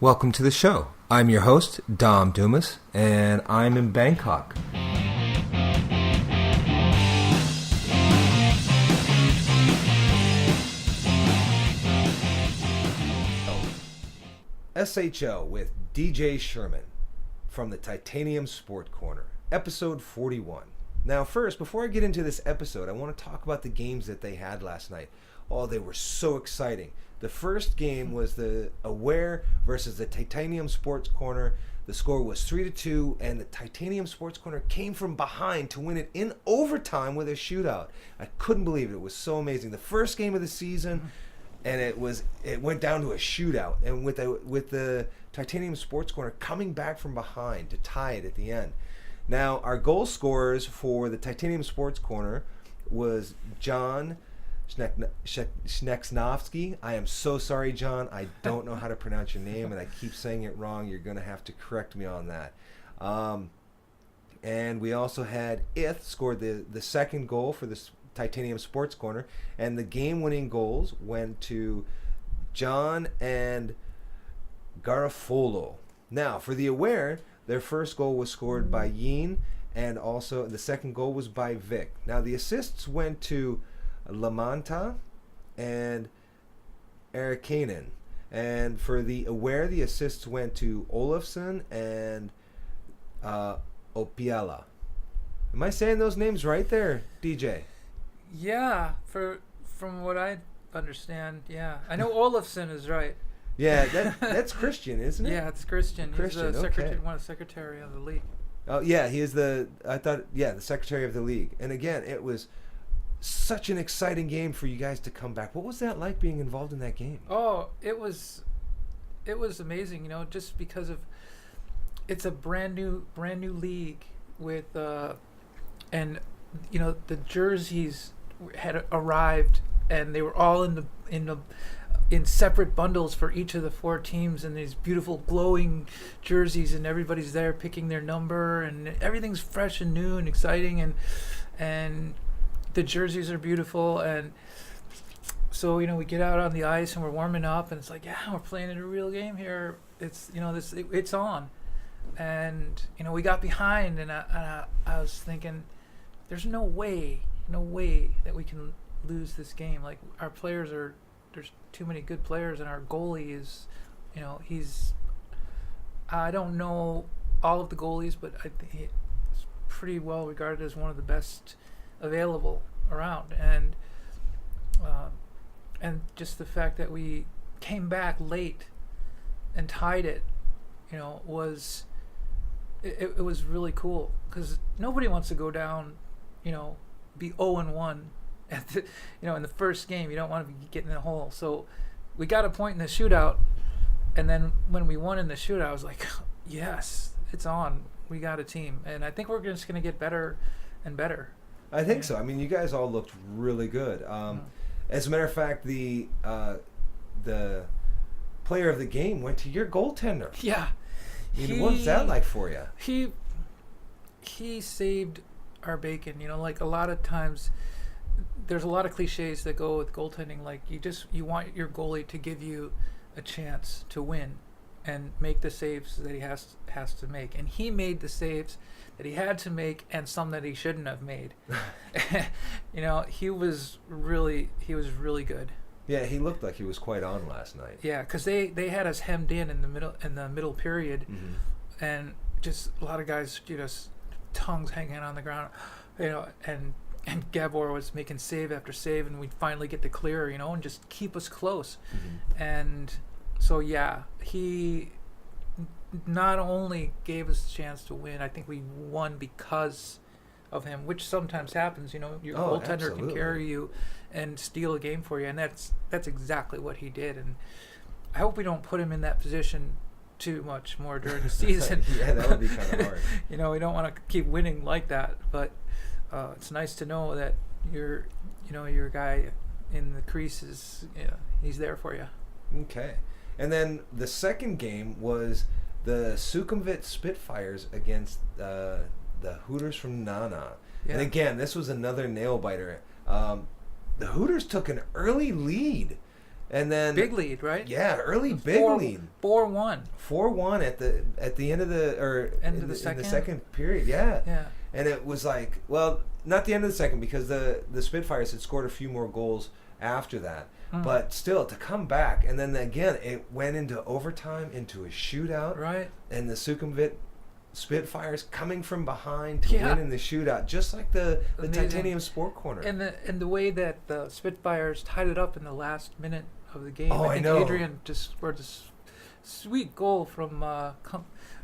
Welcome to the show. I'm your host, Dom Dumas, and I'm in Bangkok. SHO with DJ Sherman from the Titanium Sport Corner, episode 41. Now first, before I get into this episode, I want to talk about the games that they had last night. Oh, they were so exciting. The first game was the Aware versus the Titanium Sports Corner. The score was 3-2, and the Titanium Sports Corner came from behind to win it in overtime with a shootout. I couldn't believe it. It was so amazing. The first game of the season, and it went down to a shootout. And with the Titanium Sports Corner coming back from behind to tie it at the end. Now, our goal scorers for the Titanium Sports Corner was John Schneksnovsky. I am so sorry, John. I don't know how to pronounce your name, and I keep saying it wrong. You're going to have to correct me on that. And we also had Ith scored the second goal for the Titanium Sports Corner, and the game-winning goals went to John and Garofolo. Now, for the Aware, their first goal was scored by Yin, and also the second goal was by Vic. Now, the assists went to Lamanta and Erikanen. And for the Aware, the assists went to Olafsson and Opiala. Am I saying those names right there, DJ? Yeah, from what I understand, yeah. I know Olafsson is right. Yeah, that's Christian, isn't it? Yeah, it's Christian. Christian, He's the okay. one of the secretary of the league. Oh, yeah, he is the secretary of the league. And again, it was such an exciting game for you guys to come back. What was that like being involved in that game? Oh, it was amazing, just because of it's a brand new league with and the jerseys had arrived and they were all in separate bundles for each of the four teams, and these beautiful glowing jerseys, and everybody's there picking their number, and everything's fresh and new and exciting, and the jerseys are beautiful. And so we get out on the ice and we're warming up, and it's like, yeah, we're playing in a real game here. It's it's on, and we got behind, and I was thinking, there's no way that we can lose this game. Like, our players there's too many good players, and our goalie is, I don't know all of the goalies, but I think he's pretty well regarded as one of the best available around, and just the fact that we came back late and tied it, was it was really cool, because nobody wants to go down, be 0-1 at the, in the first game. You don't want to be getting in a hole. So we got a point in the shootout, and then when we won in the shootout, I was like, yes, it's on. We got a team, and I think we're just going to get better and better. I think so. I mean, you guys all looked really good. As a matter of fact, the player of the game went to your goaltender. Yeah. What was that like for you? He saved our bacon. Like, a lot of times there's a lot of cliches that go with goaltending. Like, you want your goalie to give you a chance to win and make the saves that he has to make. And he made the saves that he had to make, and some that he shouldn't have made. He was really good. Yeah, he looked like he was quite on last night. Yeah, because they had us hemmed in the middle period, and just a lot of guys, tongues hanging on the ground, and Gabor was making save after save, and we'd finally get the clear, and just keep us close. And so, yeah, he not only gave us a chance to win, I think we won because of him, which sometimes happens. Your goaltender absolutely can carry you and steal a game for you, and that's exactly what he did. And I hope we don't put him in that position too much more during the season. Yeah, that would be kind of hard. We don't want to keep winning like that, but it's nice to know that your guy in the crease is, he's there for you. Okay. And then the second game was the Sukhumvit Spitfires against the Hooters from Nana. Yeah. And again, this was another nail biter. The Hooters took an early lead, And then big lead, right? Yeah, early big lead. 4-1. 4-1 at the end of the End of in the the second? second period. Yeah. Yeah. And it was like, well, not the end of the second because the Spitfires had scored a few more goals after that. But still, to come back, and then again, it went into overtime, into a shootout. Right. And the Sukhumvit Spitfires coming from behind to win in the shootout, just like the Titanium Sport Corner. And the way that the Spitfires tied it up in the last minute of the game. Oh, I think know. Adrian just scored this sweet goal from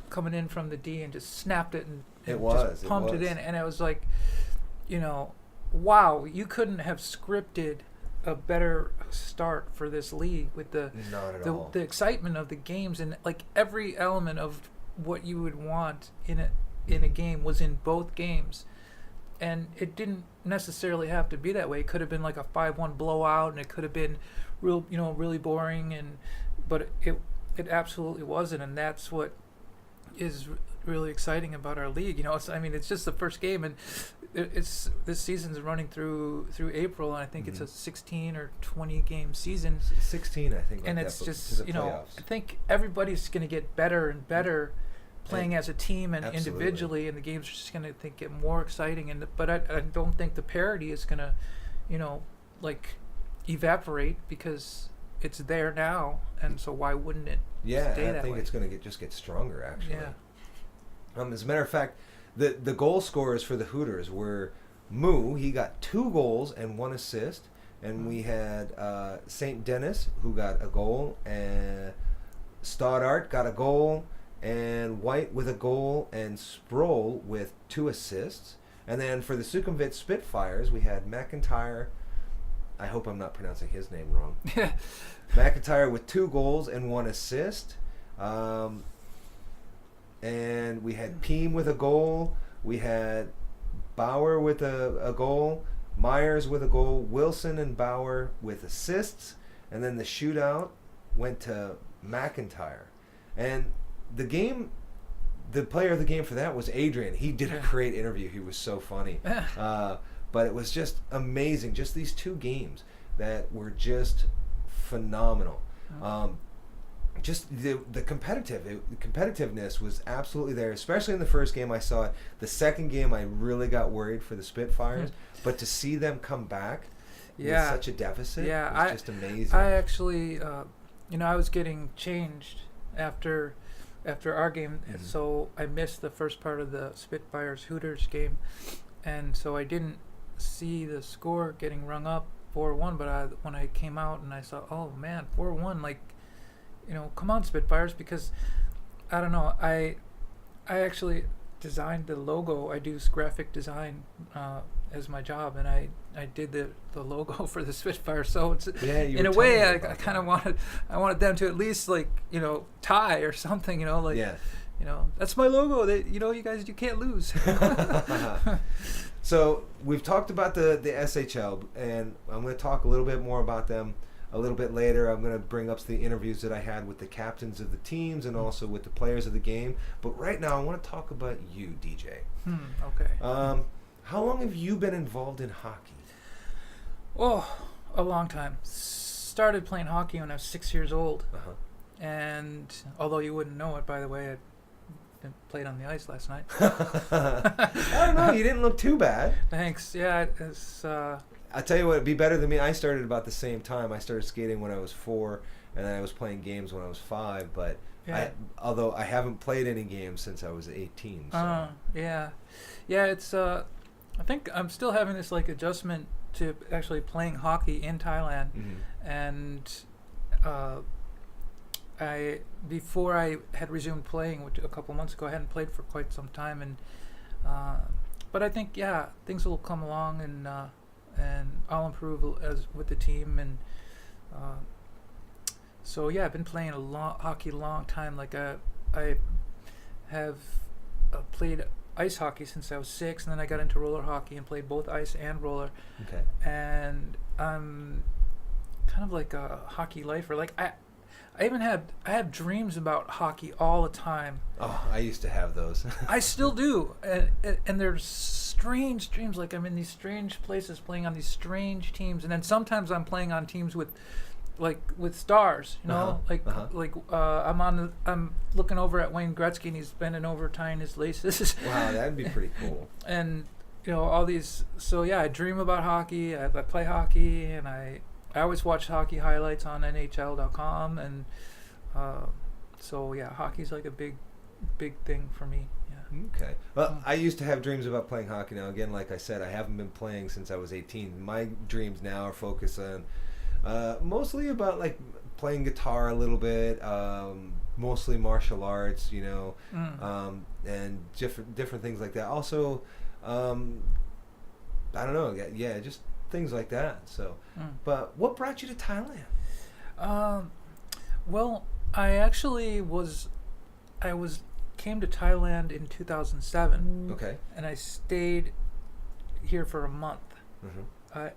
coming in from the D and just snapped it and just pumped it in. And it was like, wow, you couldn't have scripted a better start for this league with the excitement of the games, and like every element of what you would want in a game was in both games. And it didn't necessarily have to be that way. It could have been like a 5-1 blowout, and it could have been really boring, but it absolutely wasn't. And that's what is really exciting about our league. It's just the first game, and this season's running through April, and I think it's a 16 or 20 game season. 16, I think. And it's just I think everybody's going to get better and better playing as a team and individually, and the games are just going to get more exciting. But I don't think the parity is going to, evaporate, because it's there now, and so why wouldn't it? Yeah, stay I that think way? it's going to get stronger, actually. Yeah. As a matter of fact, the goal scorers for the Hooters were Moo. He got 2 goals and 1 assist, and we had St. Denis, who got a goal, and Stoddart got a goal, and White with a goal, and Sproul with 2 assists. And then for the Sukhumvit Spitfires, we had McIntyre. I hope I'm not pronouncing his name wrong. McIntyre with 2 goals and 1 assist. And we had Peem with a goal. We had Bauer with a goal. Myers with a goal. Wilson and Bauer with assists. And then the shootout went to McIntyre. And the player of the game for that was Adrian. He did a great interview. He was so funny. But it was just amazing. Just these 2 games that were just phenomenal. Just the competitiveness was absolutely there, especially in the first game. I saw it. The second game, I really got worried for the Spitfires, but to see them come back with such a deficit was just amazing. I actually, I was getting changed after our game, so I missed the first part of the Spitfires Hooters game, and so I didn't see the score getting rung up 4-1. But when I came out and I saw, oh man, 4-1, come on, Spitfires, because I don't know, I actually designed the logo. I do graphic design as my job, and I did the logo for the Spitfires. So it's in a way I kind of wanted them to at least tie or something, that's my logo. That you guys, you can't lose. So we've talked about the SHL, and I'm going to talk a little bit more about them a little bit later. I'm going to bring up the interviews that I had with the captains of the teams and also with the players of the game. But right now, I want to talk about you, DJ. Okay. How long have you been involved in hockey? Oh, a long time. Started playing hockey when I was 6 years old. And although you wouldn't know it, by the way, I played on the ice last night. I don't know. You didn't look too bad. Thanks. Yeah, it's... I'll tell you what, it'd be better than me. I started about the same time. I started skating when I was 4, and then I was playing games when I was 5. But although I haven't played any games since I was 18. So. Yeah. It's... I think I'm still having this adjustment to actually playing hockey in Thailand, and before I had resumed playing, which a couple months ago, I hadn't played for quite some time, and but I think things will come along, and I'll improve with the team, and so I've been playing hockey a long time. I have played ice hockey since I was 6, and then I got into roller hockey and played both ice and roller. Okay. And I'm kind of like a hockey lifer. I have dreams about hockey all the time. Oh, I used to have those. I still do, and they're strange dreams. I'm in these strange places playing on these strange teams, and then sometimes I'm playing on teams with like with stars, you know, I'm looking over at Wayne Gretzky and he's bending over tying his laces. Wow, that'd be pretty cool. And you know, all these. So yeah, I dream about hockey. I play hockey, and I always watch hockey highlights on NHL.com, and so yeah, hockey's like a big thing for me. Yeah. Okay. Well, I used to have dreams about playing hockey. Now, again, like I said, I haven't been playing since I was 18. My dreams now are focused on mostly about like playing guitar a little bit, mostly martial arts, you know, and different things like that. Also, I don't know, yeah, just things like that. So, but what brought you to Thailand? Well, I actually came to Thailand in 2007. Okay. And I stayed here for a month.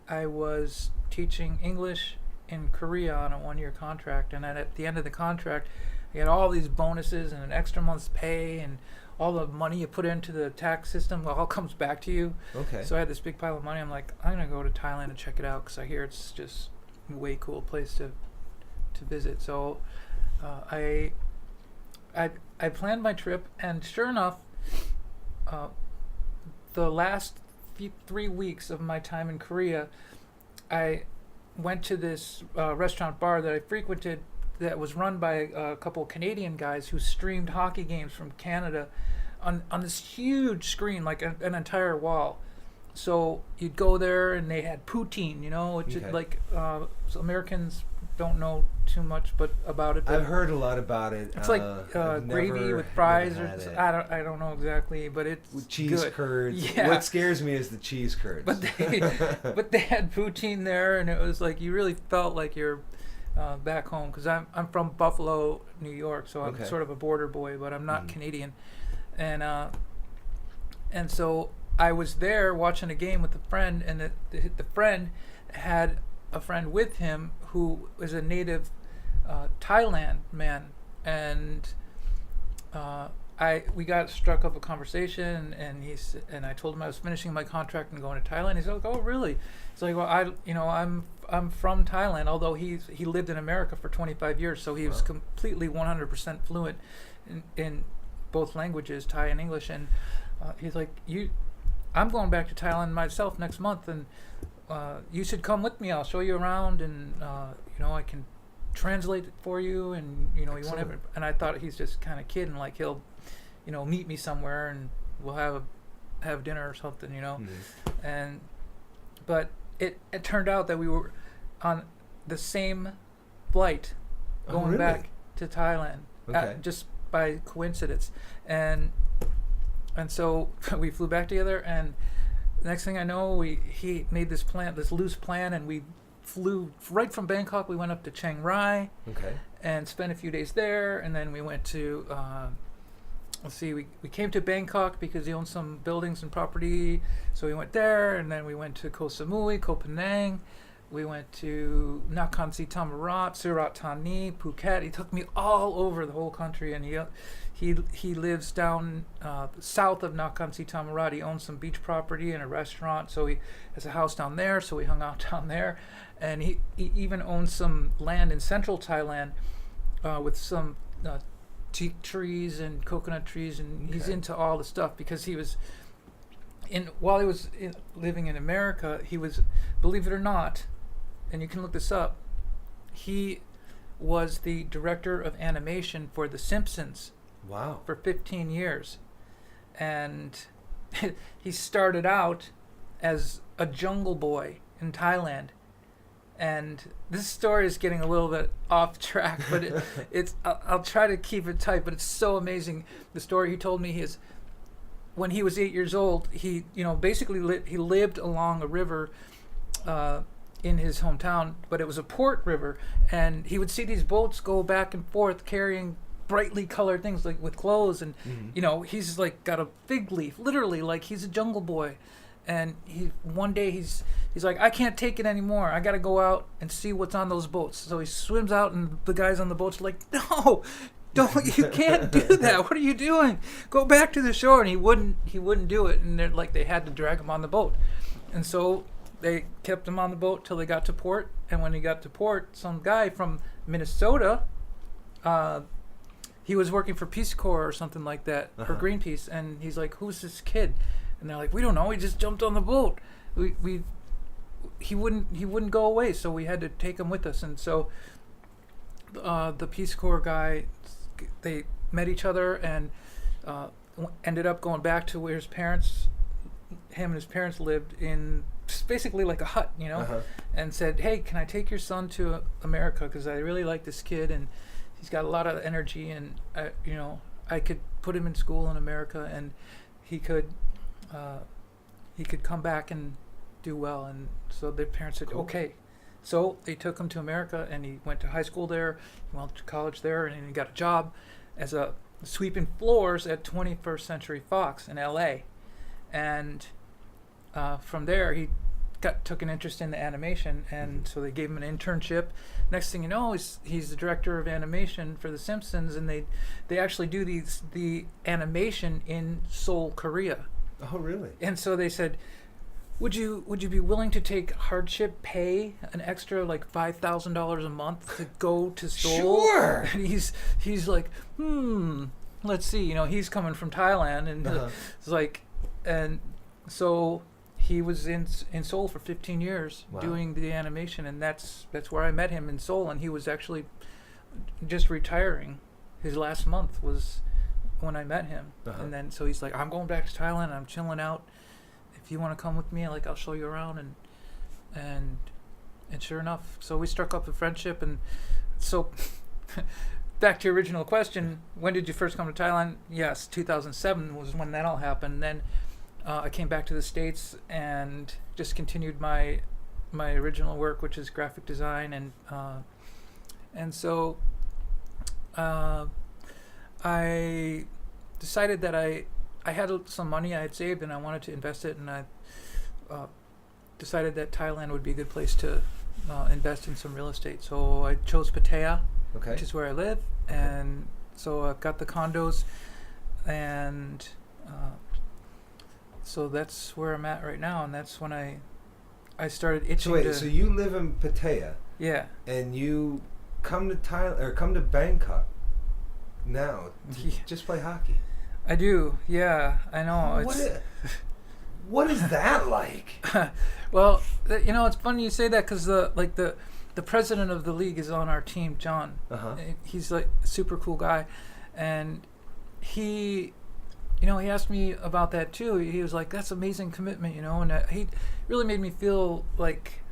I was teaching English in Korea on a 1-year contract, and then at the end of the contract, I had all these bonuses and an extra month's pay, and all the money you put into the tax system all comes back to you. Okay. So I had this big pile of money. I'm like, I'm gonna go to Thailand and check it out because I hear it's just a way cool place to visit. So I planned my trip, and sure enough, the last 3 weeks of my time in Korea, I went to this restaurant bar that I frequented that was run by a couple of Canadian guys who streamed hockey games from Canada on this huge screen, like an entire wall. So you'd go there, and they had poutine, you know, which is like so Americans don't know too much about it. But I've heard a lot about it. It's like gravy with fries, or I don't know exactly, but it's with cheese good. curds. Yeah. What scares me is the cheese curds. But they had poutine there, and it was like you really felt like you're back home, because I'm from Buffalo, New York, so I'm sort of a border boy, but I'm not Canadian, and so I was there watching a game with a friend, and the friend had a friend with him who was a native Thailand man, and we got struck up a conversation, and I told him I was finishing my contract and going to Thailand. He's like, "Oh, really?" He's like, "Well, I'm from Thailand," although he lived in America for 25 years, so he was completely 100% fluent in both languages, Thai and English. And he's like, I'm going back to Thailand myself next month, and you should come with me. I'll show you around, and I can translate it for you, and you want to. And I thought he's just kind of kidding, like he'll meet me somewhere and we'll have dinner or something, and but it turned out that we were on the same flight going back to Thailand, just by coincidence, and so we flew back together, and the next thing I know, he made this loose plan, and we flew right from Bangkok. We went up to Chiang Rai, and spent a few days there, and then we went to we came to Bangkok because he owned some buildings and property, so we went there, and then we went to Koh Samui, Koh Phanang. We went to Nakhon Si Thammarat, Surat Thani, Phuket. He took me all over the whole country, and he lives down south of Nakhon Si Thammarat. He owns some beach property and a restaurant, so he has a house down there, so we hung out down there. And he even owns some land in central Thailand with some teak trees and coconut trees, and he's into all the stuff because he was while he was living in America, he was, believe it or not, and you can look this up, he was the director of animation for The Simpsons. Wow. For 15 years. And he started out as a jungle boy in Thailand. And this story is getting a little bit off track, but it's I'll try to keep it tight, but it's so amazing. The story he told me is when he was 8 years old, he basically he lived along a river in his hometown, but it was a port river, and he would see these boats go back and forth carrying brightly colored things like with clothes, and he's like got a fig leaf, literally, like he's a jungle boy. And one day he's like, I can't take it anymore. I got to go out and see what's on those boats. So he swims out, and the guys on the boats are like, no, you can't do that. What are you doing? Go back to the shore. And he wouldn't do it. And they had to drag him on the boat. And so they kept him on the boat till they got to port. And when he got to port, some guy from Minnesota, he was working for Peace Corps or something like that, or Greenpeace, and he's like, "Who's this kid?" And they're like, "We don't know. He just jumped on the boat. He wouldn't go away, so we had to take him with us." And so the Peace Corps guy, they met each other and ended up going back to where him and his parents lived in basically like a hut, and said, "Hey, can I take your son to America? Because I really like this kid and he's got a lot of energy, and I could put him in school in America, and he could come back and do well." And so their parents said, "Okay." So they took him to America, and he went to high school there, he went to college there, and he got a job as a sweeping floors at 21st Century Fox in LA. And from there he took an interest in the animation, and so they gave him an internship. Next thing you know, he's the director of animation for The Simpsons, and they actually do the animation in Seoul, Korea. Oh, really? And so they said, would you be willing to take hardship pay, an extra like $5,000 a month to go to Seoul? Sure. And he's like, let's see. He's coming from Thailand, and it's like, and so he was in Seoul for 15 years doing the animation, and that's where I met him, in Seoul. And he was actually just retiring. His last month was when I met him. And then so he's like, "I'm going back to Thailand. I'm chilling out. If you want to come with me, I'll show you around." And sure enough, so we struck up a friendship. And so back to your original question, when did you first come to Thailand? Yes, 2007 was when that all happened. Then I came back to the States and just continued my original work, which is graphic design. And so I decided that I had some money I had saved, and I wanted to invest it, and I decided that Thailand would be a good place to invest in some real estate. So I chose Pattaya, which is where I live, and so I've got the condos, and so that's where I'm at right now, and that's when I started itching. So you live in Pattaya? Yeah. And you come to Thailand or come to Bangkok now to just play hockey? I do. Yeah, I know. What is that like? Well, it's funny you say that, because the president of the league is on our team, John. He's like a super cool guy, and he asked me about that too. He was like, "That's amazing commitment," and he really made me feel like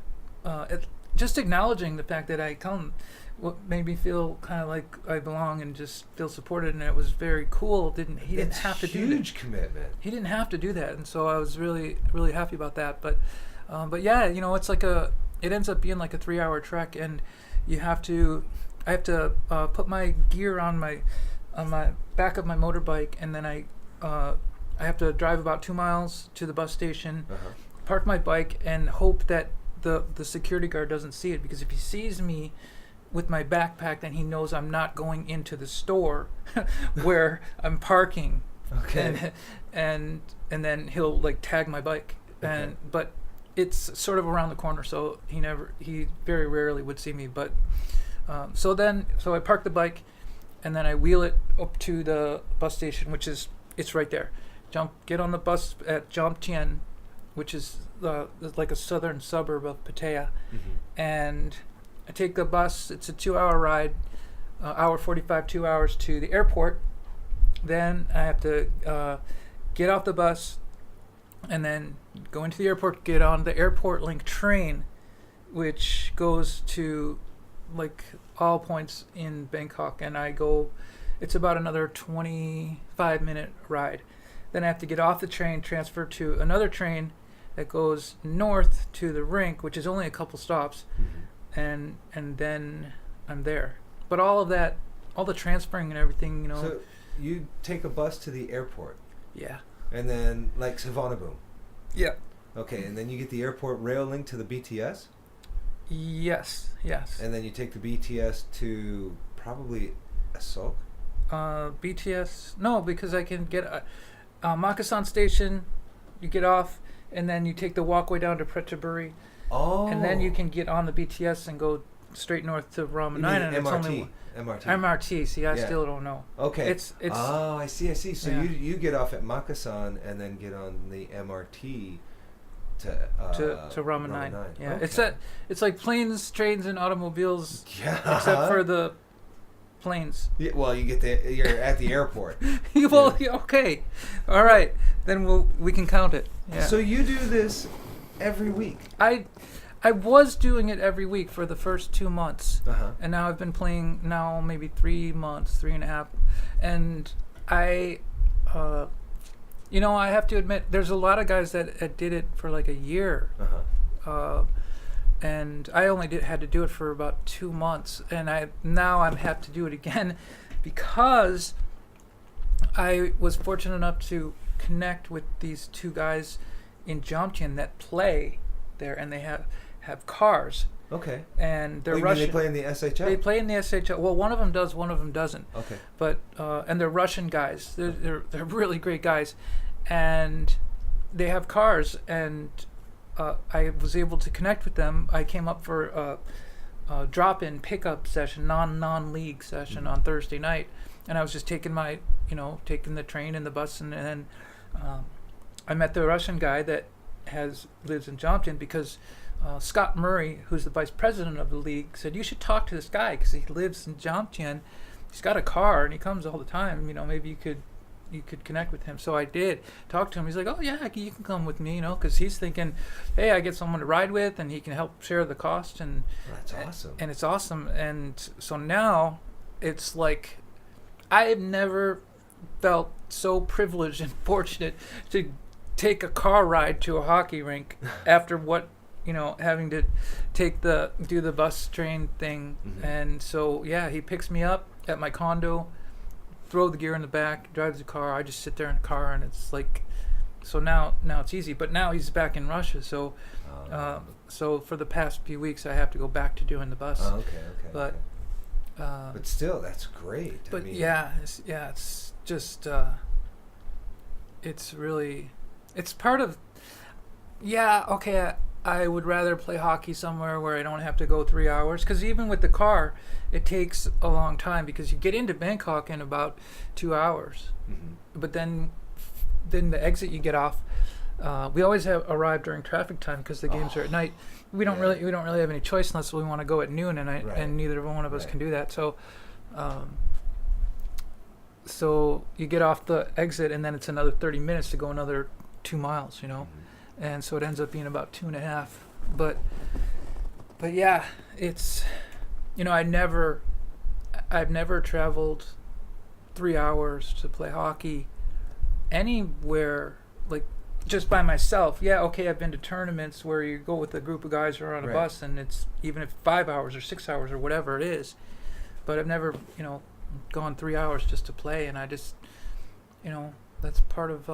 just acknowledging the fact that I come. What made me feel kind of like I belong and just feel supported, and it was very cool. He didn't have to do that. Huge commitment. He didn't have to do that, and so I was really, really happy about that. But yeah, it's like it ends up being like a 3-hour trek, and I have to put my gear on my back of my motorbike, and then I have to drive about 2 miles to the bus station, park my bike, and hope that the security guard doesn't see it, because if he sees me with my backpack, then he knows I'm not going into the store where I'm parking. And then he'll like tag my bike. But it's sort of around the corner, so he very rarely would see me. But so I park the bike, and then I wheel it up to the bus station, it's right there. Get on the bus at Jomtien, which is like a southern suburb of Pattaya, and I take the bus. It's a 2-hour ride, hour 45, 2 hours to the airport. Then I have to get off the bus and then go into the airport, get on the Airport Link train, which goes to like all points in Bangkok. And it's about another 25-minute ride. Then I have to get off the train, transfer to another train that goes north to the rink, which is only a couple stops. And then I'm there. But all of that, all the transferring and everything, So you take a bus to the airport. Yeah. And then like Savannabhoo. Yeah. Okay, and then you get the airport rail link to the BTS? Yes. And then you take the BTS to probably Asok? BTS, no, because I can get Makasan Station, you get off, and then you take the walkway down to Pretobury, Oh. and then you can get on the BTS and go straight north to You mean Ramanina. MRT. MRT. MRT. See, I Yeah. still don't know. Okay. It's Oh, I see. So yeah. you get off at Makasan and then get on the MRT to Ramanina. Yeah, Okay. it's like planes, trains, and automobiles, Yeah. except for the planes. Yeah, well, you're at the airport. Well, okay, all right, then we can count it. Yeah. So you do this every week. I was doing it every week for the first 2 months, and now I've been playing now maybe 3 months, 3.5, and I have to admit there's a lot of guys that did it for like a year, and I only had to do it for about 2 months, and I have to do it again because I was fortunate enough to connect with these two guys in Jomtien that play there, and they have cars. Okay. And they're You mean Russian. they play in the SHL? They play in the SHL. Well, one of them does, one of them doesn't. Okay. But and they're Russian guys. They're really great guys, and they have cars. And I was able to connect with them. I came up for a drop-in pickup session, non-league session on Thursday night, and I was just taking the train and the bus, and then I met the Russian guy that lives in Jomtien because. Scott Murray, who's the vice president of the league, said you should talk to this guy because he lives in Jomtien. He's got a car and he comes all the time. Maybe you could connect with him. So I did talk to him. He's like, oh yeah, you can come with me, because he's thinking, hey, I get someone to ride with and he can help share the cost. And that's awesome. And it's awesome. And so now it's like I've never felt so privileged and fortunate to take a car ride to a hockey rink after what. Having to do the bus train thing. And so, yeah, he picks me up at my condo, throw the gear in the back, drives the car. I just sit there in the car, and it's like, so now it's easy. But now he's back in Russia, so so for the past few weeks, I have to go back to doing the bus. Oh, okay. But but still, that's great. But it's just it's really, it's part of, okay. I would rather play hockey somewhere where I don't have to go 3 hours, because even with the car, it takes a long time because you get into Bangkok in about 2 hours. But then the exit you get off. We always arrive during traffic time because the games are at night. We don't really have any choice unless we want to go at noon, and neither one of us can do that. So, so you get off the exit, and then it's another 30 minutes to go another 2 miles. And so it ends up being about 2.5. But yeah, it's, I've never traveled 3 hours to play hockey anywhere, like just by myself. Yeah, okay, I've been to tournaments where you go with a group of guys or on a bus, and it's even if 5 hours or 6 hours or whatever it is. But I've never, gone 3 hours just to play, and I just, that's part of.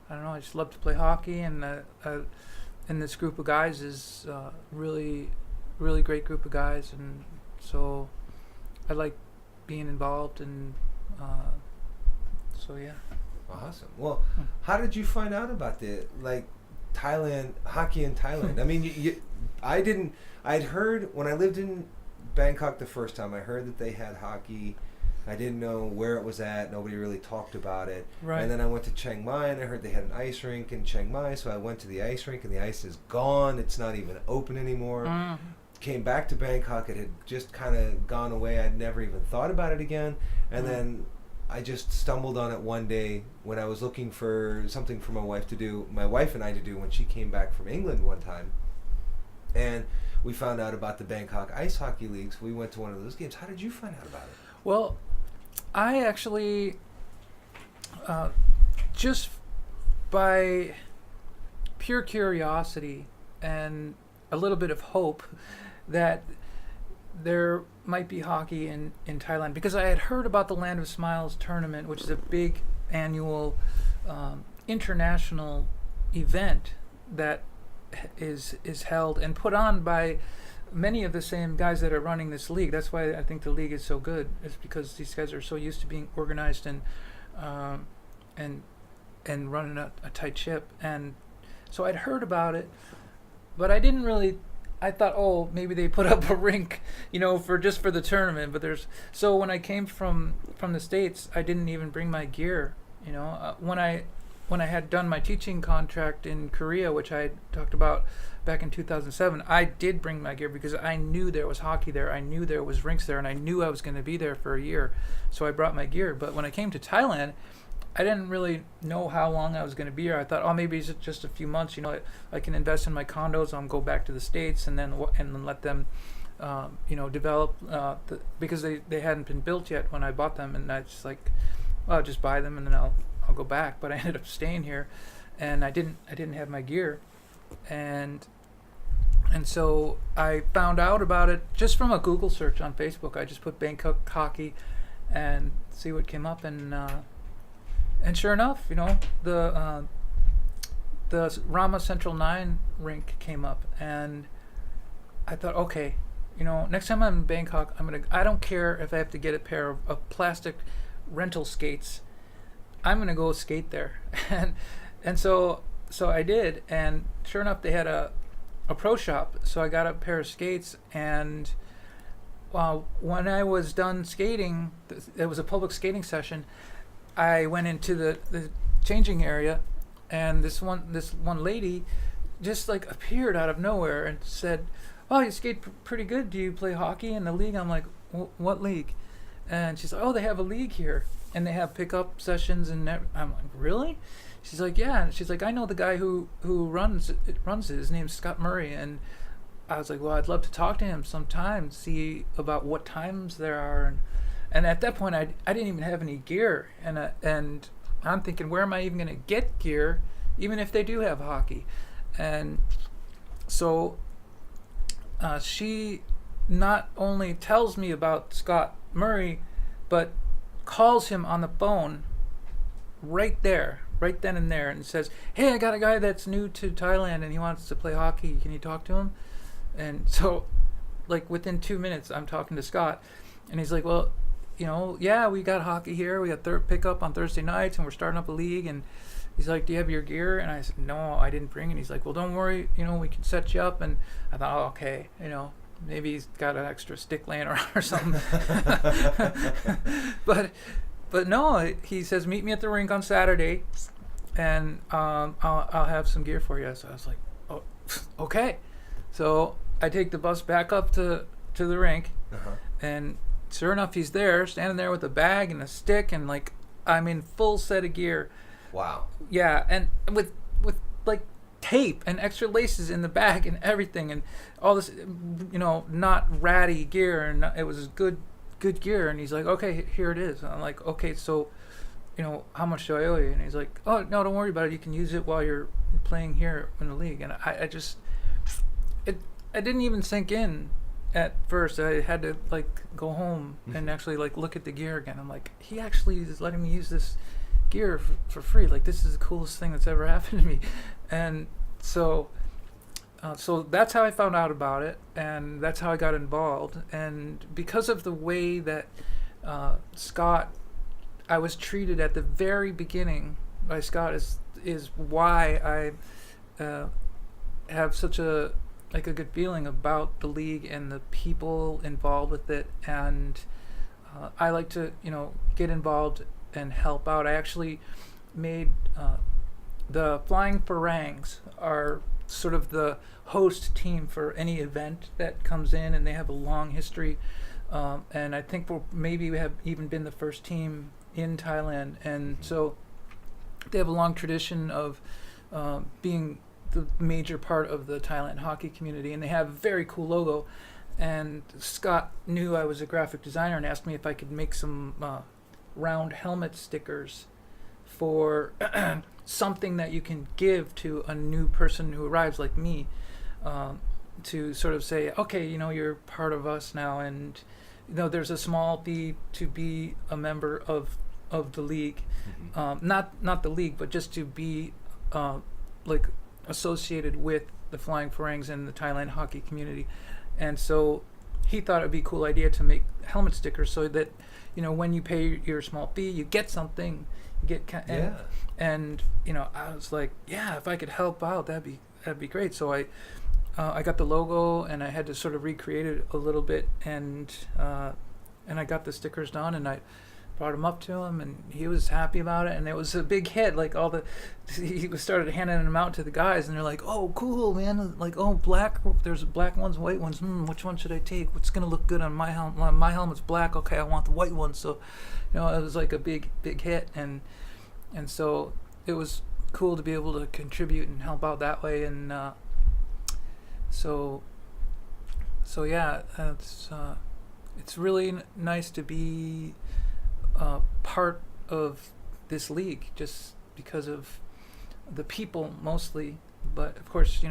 I don't know. I just love to play hockey, and this group of guys is really, really great group of guys, and so I like being involved, and so yeah. Awesome. Well, how did you find out about the Thailand hockey in Thailand? I mean, I'd heard when I lived in Bangkok the first time. I heard that they had hockey. I didn't know where it was at. Nobody really talked about it. Right. And then I went to Chiang Mai, and I heard they had an ice rink in Chiang Mai. So I went to the ice rink, and the ice is gone. It's not even open anymore. Came back to Bangkok. It had just kind of gone away. I'd never even thought about it again. And then I just stumbled on it one day when I was looking for something for my wife and I to do when she came back from England one time. And we found out about the Bangkok Ice Hockey Leagues. We went to one of those games. How did you find out about it? Well, I actually, just by pure curiosity and a little bit of hope that there might be hockey in Thailand, because I had heard about the Land of Smiles tournament, which is a big annual international event that is held and put on by many of the same guys that are running this league. That's why I think the league is so good. It's because these guys are so used to being organized and and running a tight ship. And so I'd heard about it, but I didn't really. I thought, oh, maybe they put up a rink, for the tournament. But so when I came from the States, I didn't even bring my gear. When I had done my teaching contract in Korea, which I had talked about back in 2007, I did bring my gear because I knew there was hockey there, I knew there was rinks there, and I knew I was going to be there for a year. So I brought my gear. But when I came to Thailand, I didn't really know how long I was going to be here. I thought, oh, maybe it's just a few months. I can invest in my condos. I'll go back to the States and then let them, develop. Because they hadn't been built yet when I bought them, and I just like, well, I'll just buy them and then I'll go back. But I ended up staying here, and I didn't have my gear, and so I found out about it just from a Google search on Facebook. I just put Bangkok hockey, and see what came up, and sure enough, the Rama Central 9 rink came up, and I thought, okay, next time I'm in Bangkok, I don't care if I have to get a pair of plastic rental skates. I'm gonna go skate there, and so I did, and sure enough, they had a pro shop, so I got a pair of skates, and when I was done skating, it was a public skating session. I went into the changing area, and this one lady just like appeared out of nowhere and said, "Oh, you skate pretty good. Do you play hockey in the league?" I'm like, "What league?" And she's like, "Oh, they have a league here, and they have pickup sessions." And I'm like, "Really?" She's like, "Yeah." And she's like, "I know the guy who runs it. His name's Scott Murray." And I was like, "Well, I'd love to talk to him sometime, see about what times there are." And at that point, I didn't even have any gear, and I'm thinking, where am I even going to get gear, even if they do have hockey? And so she not only tells me about Scott Murray, but calls him on the phone right then and there, and says, "Hey, I got a guy that's new to Thailand, and he wants to play hockey. Can you talk to him?" And so, like, within 2 minutes, I'm talking to Scott, and he's like, "Well, yeah, we got hockey here. We got pickup on Thursday nights, and we're starting up a league." And he's like, "Do you have your gear?" And I said, "No, I didn't bring it." And he's like, "Well, don't worry. We can set you up." And I thought, oh, okay, maybe he's got an extra stick laying around or something. but no, he says, "Meet me at the rink on Saturday, and I'll have some gear for you." So I was like, "Oh, okay." So I take the bus back up to the rink, and sure enough, he's there, standing there with a bag and a stick, and like, I'm in full set of gear. Wow. Yeah, and with like tape and extra laces in the bag and everything, and all this, not ratty gear, and it was good gear. And he's like, "Okay, here it is." And I'm like, "Okay, so, how much do I owe you?" And he's like, "Oh, no, don't worry about it. You can use it while you're playing here in the league." And I didn't even sink in. At first, I had to like go home and actually like look at the gear again. I'm like, he actually is letting me use this gear for free. Like, this is the coolest thing that's ever happened to me. And so that's how I found out about it, and that's how I got involved. And because of the way that Scott, I was treated at the very beginning by Scott is why I have such a good feeling about the league and the people involved with it. And I like to get involved and help out. I actually made the Flying Farangs are sort of the host team for any event that comes in, and they have a long history, and I think we have even been the first team in Thailand. And so they have a long tradition of being the major part of the Thailand hockey community, and they have a very cool logo. And Scott knew I was a graphic designer and asked me if I could make some round helmet stickers for something that you can give to a new person who arrives like me, to sort of say, okay, you're part of us now, and there's a small fee to be a member of the league, not the league, but just to be like associated with the Flying Farangs and the Thailand hockey community. And so he thought it would be a cool idea to make helmet stickers so that, when you pay your small fee, you get something. You get and I was like, yeah, if I could help out, that'd be great. So I got the logo, and I had to sort of recreate it a little bit, and I got the stickers done, and I brought them up to him, and he was happy about it, and it was a big hit. Like he started handing them out to the guys, and they're like, "Oh, cool, man! Like, oh, black. There's black ones, white ones. Which one should I take? What's gonna look good on my helmet? My helmet's black. Okay, I want the white one." So, it was like a big hit, and so it was cool to be able to contribute and help out that way, and so yeah, it's really nice to be part of this league, just because of the people mostly, but of course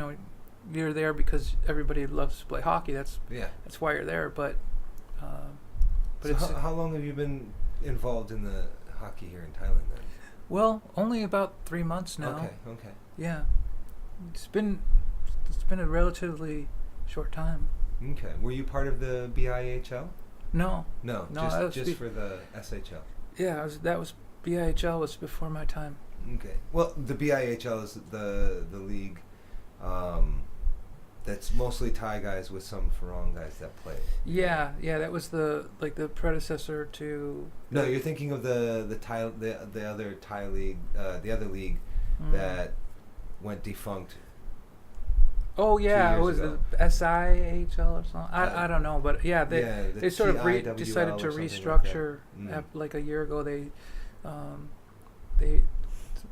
you're there because everybody loves to play hockey. That's why you're there. But so how long have you been involved in the hockey here in Thailand then? Well, only about 3 months now. Okay. Yeah, it's been a relatively short time. Okay. Were you part of the BIHL? No, just for the SHL. Yeah, that was BIHL was before my time. Okay. Well, the BIHL is the league that's mostly Thai guys with some Farang guys that play. Yeah, that was the predecessor to. No, you're thinking of the other Thai league, the other league that went defunct. Oh yeah, it was the SIHL or something. I don't know, but yeah, they sort of decided to restructure. Like a year ago, they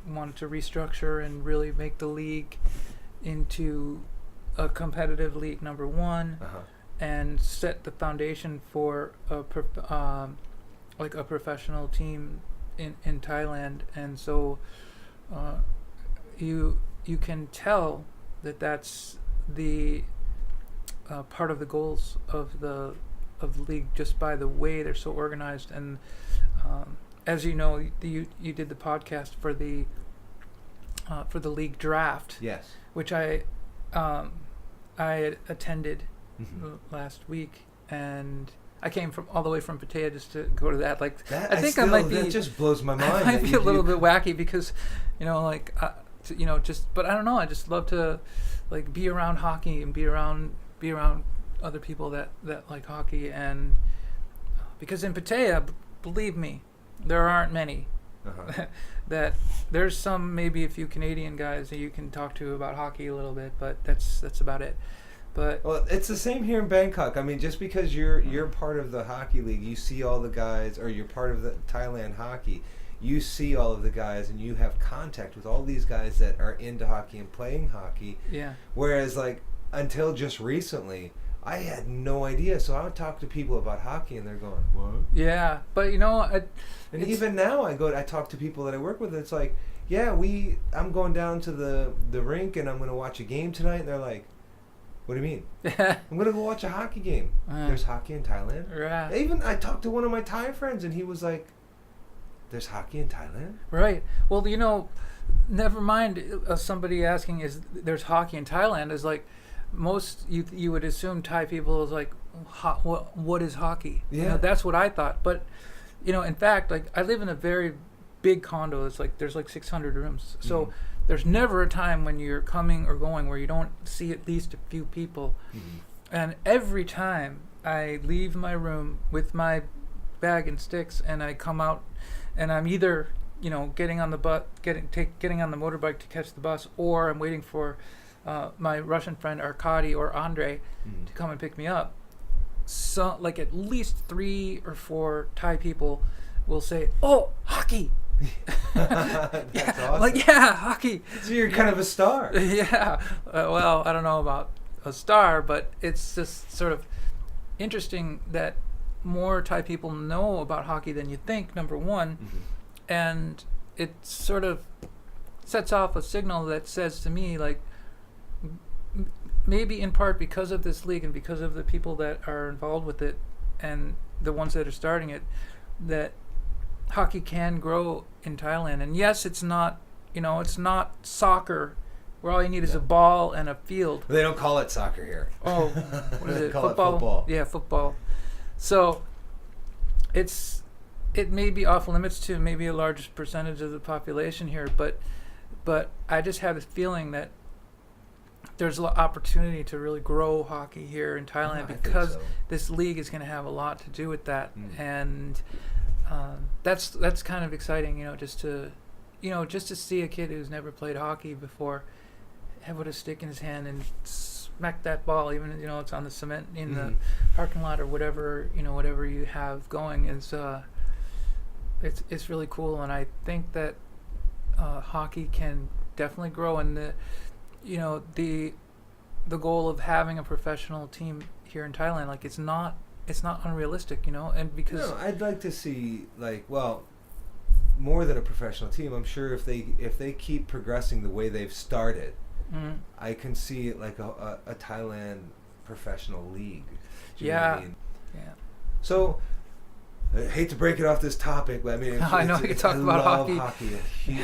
wanted to restructure and really make the league into a competitive league number one, and set the foundation for a professional team in Thailand. And so you can tell that's the part of the goals of the league just by the way they're so organized. And as you know, you did the podcast for the league draft. Yes. Which I attended last week, and I came all the way from Pattaya just to go to that. Like that, that just blows my mind. I might be a little bit wacky because, but I don't know. I just love to be around hockey and be around other people that like hockey, and because in Pattaya, believe me, there aren't many. That there's some, maybe a few Canadian guys that you can talk to about hockey a little bit, but that's about it. But well, it's the same here in Bangkok. I mean, just because you're part of the hockey league, you see all the guys, or you're part of the Thailand hockey, you see all of the guys, and you have contact with all these guys that are into hockey and playing hockey. Yeah. Whereas, until just recently, I had no idea. So I would talk to people about hockey, and they're going, "What?" Yeah, but and even now, I talk to people that I work with. And it's like, "Yeah, I'm going down to the rink, and I'm going to watch a game tonight." And they're like, "What do you mean?" "I'm going to go watch a hockey game." There's hockey in Thailand. Right. Even I talked to one of my Thai friends, and he was like, "There's hockey in Thailand?" Right. Well, never mind somebody asking there's hockey in Thailand is like, most you would assume Thai people is like, what is hockey? Yeah. That's what I thought. But in fact, I live in a very big condo. It's there's 600 rooms. So there's never a time when you're coming or going where you don't see at least a few people. And every time I leave my room with my bag and sticks, and I come out, and I'm either getting on the getting on the motorbike to catch the bus, or I'm waiting for my Russian friend Arkady or Andre to come and pick me up. So at least 3 or 4 Thai people will say, "Oh, hockey." That's awesome. Hockey. So you're kind of a star. Yeah. Well, I don't know about a star, but it's just sort of interesting that more Thai people know about hockey than you think, number one. And it sort of sets off a signal that says to me, maybe in part because of this league and because of the people that are involved with it and the ones that are starting it, that hockey can grow in Thailand. And yes, it's not soccer where all you need is Yeah. a ball and a field. They don't call it soccer here. Oh, what is They it? call it football. Yeah, football. So it may be off limits to maybe a large percentage of the population here, but I just have this feeling that there's a lot opportunity to really grow hockey here in Thailand I think because so. this league is going to have a lot to do with that, Mm. and that's kind of exciting, just to see a kid who's never played hockey before have a stick in his hand and smack that ball, even it's on the cement in the parking lot or whatever you have going is it's really cool, and I think that hockey can definitely grow, and the goal of having a professional team here in Thailand, like it's not unrealistic, and because I'd like to see more than a professional team. I'm sure if they keep progressing the way they've started, I can see it like a Thailand professional league. Do you know what I mean? Yeah. So I hate to break it off this topic, but I mean, I know you talk about hockey. hockey.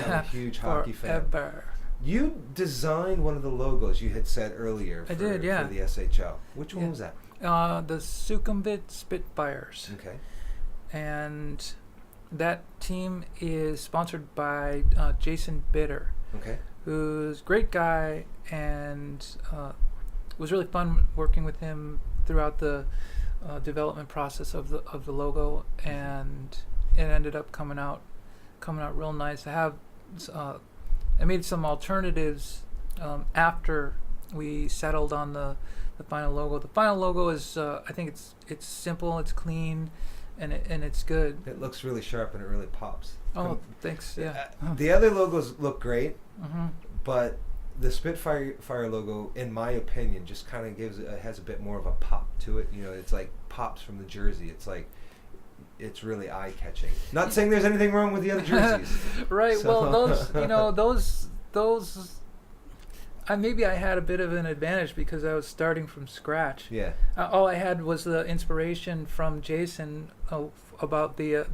I'm a huge hockey fan. Forever. You designed one of the logos you had said earlier. I did, yeah. For the SHL. Which one was that? The Sukhumvit Spitfires. Okay. And that team is sponsored by Jason Bitter, Okay. who's a great guy, and it was really fun working with him throughout the development process of the logo, and it ended up coming out real nice. I made some alternatives after we settled on the final logo. The final logo is I think it's simple, it's clean, and it's good. It looks really sharp and it really pops. Oh, thanks. Yeah. The other logos look great, Mm-hmm. but the Spitfire logo, in my opinion, just kind of has a bit more of a pop to it. It's like pops from the jersey. It's like it's really eye catching. Not saying there's anything wrong with the other jerseys. Right. So- Well, those. Maybe I had a bit of an advantage because I was starting from scratch. Yeah. All I had was the inspiration from Jason about the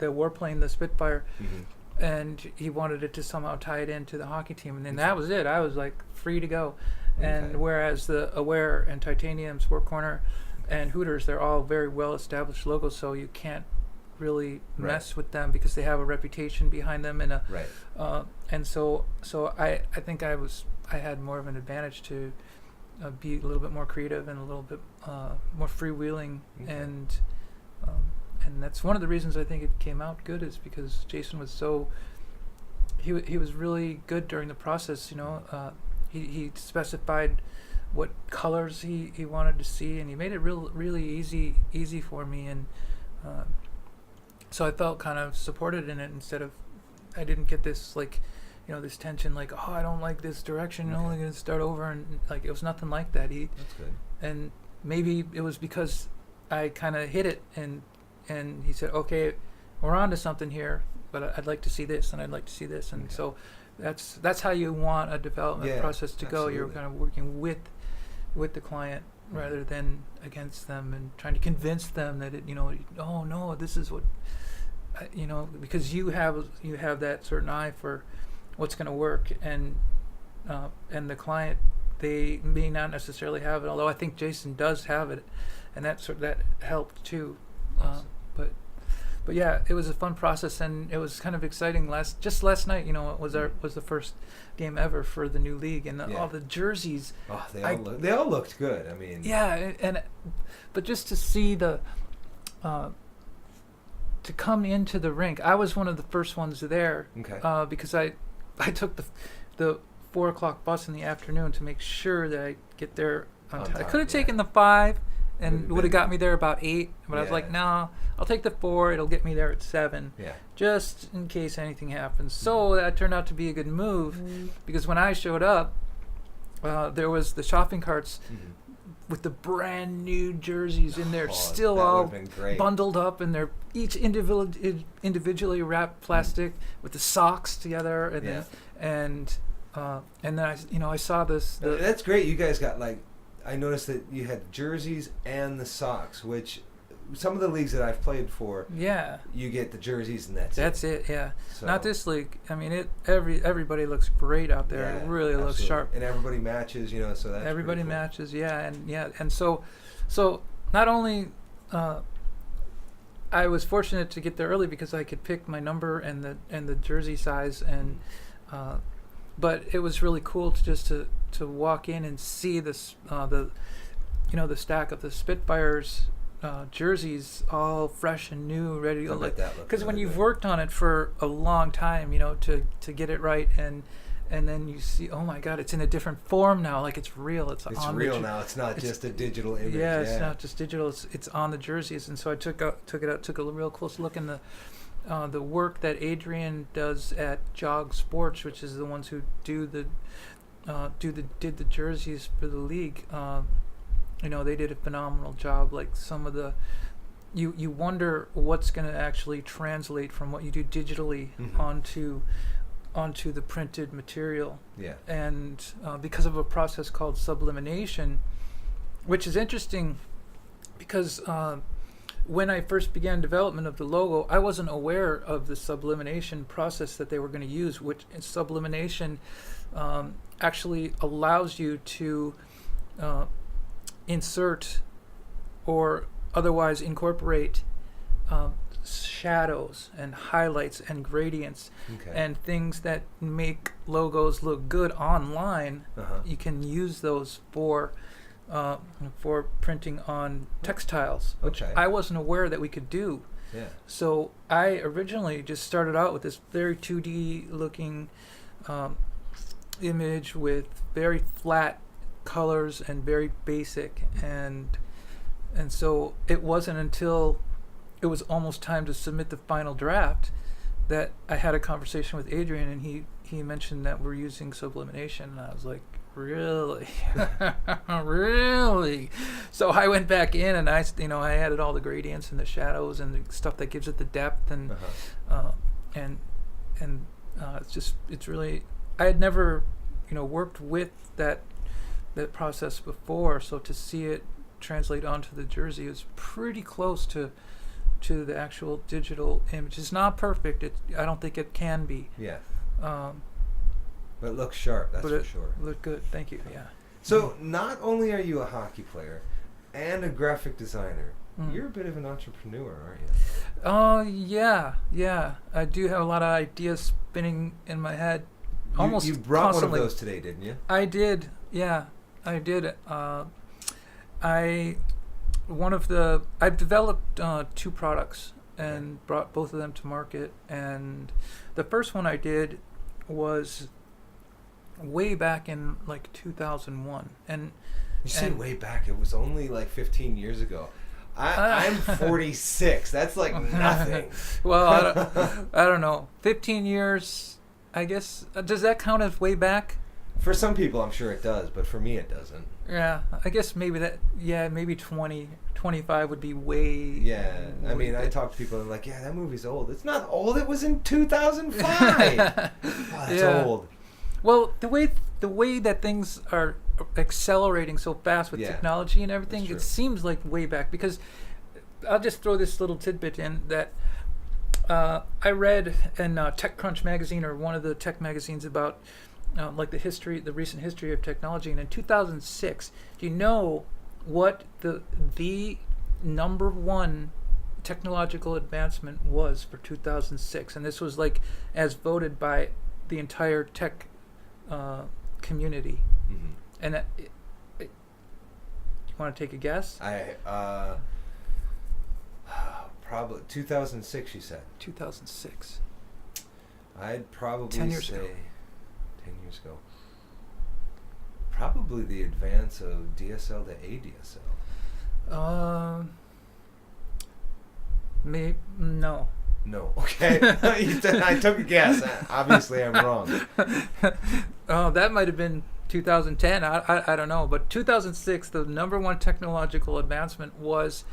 warplane, the Spitfire, Mm-hmm. and he wanted it to somehow tie it into the hockey team, and then that was it. I was like free to go. And Okay. whereas the Aware and Titanium, Sport Corner, and Hooters, they're all very well established logos, so you can't really mess with them because they have a reputation behind them, and Right. and so I think I had more of an advantage to be a little bit more creative and a little bit more freewheeling, Okay. and that's one of the reasons I think it came out good, is because Jason was he was really good during the process. He specified what colors he wanted to see, and he made it really easy for me, and so I felt kind of supported in it, instead of I didn't get this this tension, like, oh, I don't like this direction, Okay. only going to start over, and it was nothing like that. That's good. And maybe it was because I kind of hit it, and he said, okay, we're on to something here, but I'd like to see this, and I'd like to see this, and Okay. so that's how you want a development process to go. You're absolutely. kind of working with the client rather than against them, and trying to convince them that oh no, this is what because you have that certain eye for what's going to work, and the client, they may not necessarily have it, although I think Jason does have it, and that helped too. Awesome. But yeah, it was a fun process, and it was kind of exciting. Last night, was the first game ever for the new league, and all the jerseys. Oh, they all looked good. I mean. Yeah, but just to see to come into the rink, I was one of the first ones there. Okay. Because I took the 4:00 bus in the afternoon to make sure that I get there on time. I could have taken the 5 and would have got me there about 8, but I was like, no, I'll take the 4. It'll get me there at 7, Yeah. just in case anything happens. So that turned out to be a good move, because when I showed up, there was the shopping carts with the brand new jerseys in there, still that all would've been great. bundled up, and they're each individually wrapped plastic with the socks together, and then I saw this. That's great. You guys got I noticed that you had jerseys and the socks, which some of the leagues that I've played for, Yeah. you get the jerseys and that's it. Yeah. So, Not this league. I mean, everybody looks great out there. Yeah, It really looks absolutely. sharp. And everybody matches, so that's Everybody pretty cool. matches. Yeah, and so not only I was fortunate to get there early because I could pick my number and the jersey size, and but it was really cool to walk in and see this the stack of the Spitfires jerseys, all fresh and new, ready to go. Because when you've worked on it for a long time, to get it right, and then you see, oh my God, it's in a different form now. Like it's real. It's on real now. It's not just a digital image. Yeah, it's not just digital. It's on the jerseys. And so I took it out, took a real close look in the work that Adrian does at Jog Sports, which is the ones who did the jerseys for the league. They did a phenomenal job. Like some of the, you wonder what's going to actually translate from what you do digitally onto the printed material. Yeah. And because of a process called sublimation, which is interesting because when I first began development of the logo, I wasn't aware of the sublimation process that they were going to use, which sublimation actually allows you to insert or otherwise incorporate shadows and highlights and gradients and things that make logos look good online. You can use those for printing on textiles, which I wasn't aware that we could do. Yeah. So I originally just started out with this very 2D looking image with very flat colors and very basic, and so it wasn't until it was almost time to submit the final draft that I had a conversation with Adrian, and he mentioned that we're using sublimation, and I was like, really? Really? So I went back in and I added all the gradients and the shadows and the stuff that gives it the depth, and it's really, I had never worked with that process before, so to see it translate onto the jersey is pretty close to the actual digital image. It's not perfect. I don't think it can be. Yeah. But it looks sharp, that's for sure. Look good, thank you. Yeah. So not only are you a hockey player and a graphic designer, you're a bit of an entrepreneur, aren't you? Yeah. I do have a lot of ideas spinning in my head. You brought constantly. One of those today, didn't you? I did. Yeah, I did. I've developed 2 products and brought both of them to market. And the first one I did was way back in like 2001. And you say way back? It was only like 15 years ago. I'm 46. That's like nothing. Well, I don't know. 15 years, I guess. Does that count as way back? For some people, I'm sure it does, but for me, it doesn't. Yeah, I guess maybe maybe 20, 25 would be way... Yeah, I mean, I talk to people and like, yeah, that movie's old. It's not old. It was in 2005. That's old. Well, the way that things are accelerating so fast with technology and everything, it seems like way back. Because I'll just throw this little tidbit in that I read in TechCrunch magazine, or one of the tech magazines, about like the recent history of technology. And in 2006, do you know what the number one technological advancement was for 2006? And this was like as voted by the entire tech community. And you want to take a guess? Probably 2006. You said 2006. I'd probably 10 years say ago. 10 years ago. Probably the advance of DSL to ADSL. No. No. Okay. I took a guess. Obviously, I'm wrong. Oh, that might have been 2010. I don't know. But 2006, the number one technological advancement was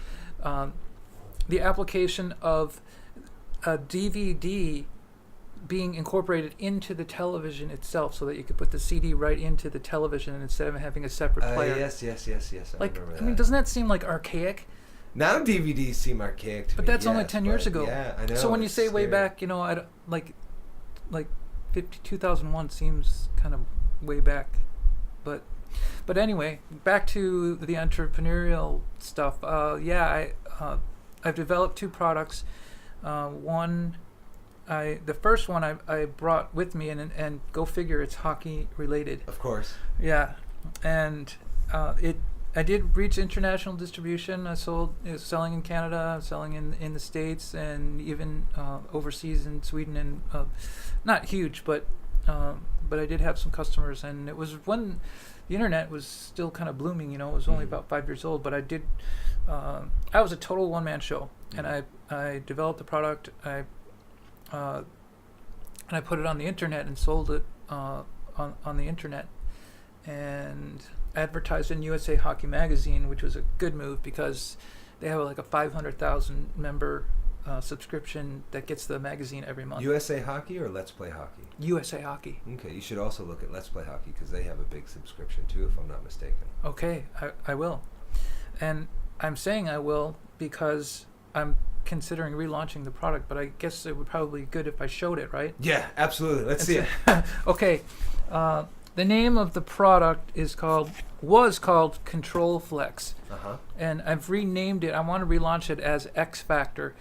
the application of a DVD being incorporated into the television itself, so that you could put the CD right into the television instead of having a separate player. Yes. I Like, remember that. I mean, doesn't that seem like archaic? Now DVDs seem archaic to But me. that's only yes, 10 years but ago. Yeah, I know. So when you it's say way scary. back, I don't, like 2001 seems kind of way back. But anyway, back to the entrepreneurial stuff. I've developed 2 products. The first one I brought with me, and go figure, it's hockey related. Of course. Yeah, and I did reach international distribution. I selling in Canada, selling in the States, and even overseas in Sweden, and not huge, but I did have some customers, and it was when the internet was still kind of blooming. It was only about 5 years old, but I was a total one-man show, and I developed the product. And I put it on the internet and sold it on the internet, and advertised in USA Hockey Magazine, which was a good move because they have like a 500,000 member subscription that gets the magazine every month. USA Hockey or Let's Play Hockey? USA Hockey. Okay, you should also look at Let's Play Hockey because they have a big subscription too, if I'm not mistaken. Okay, I will. And I'm saying I will because I'm considering relaunching the product, but I guess it would probably be good if I showed it, right? Yeah, absolutely. Let's see it. Okay. The name of the product was called Control Flex. Uh-huh. And I've renamed it. I want to relaunch it as X Factor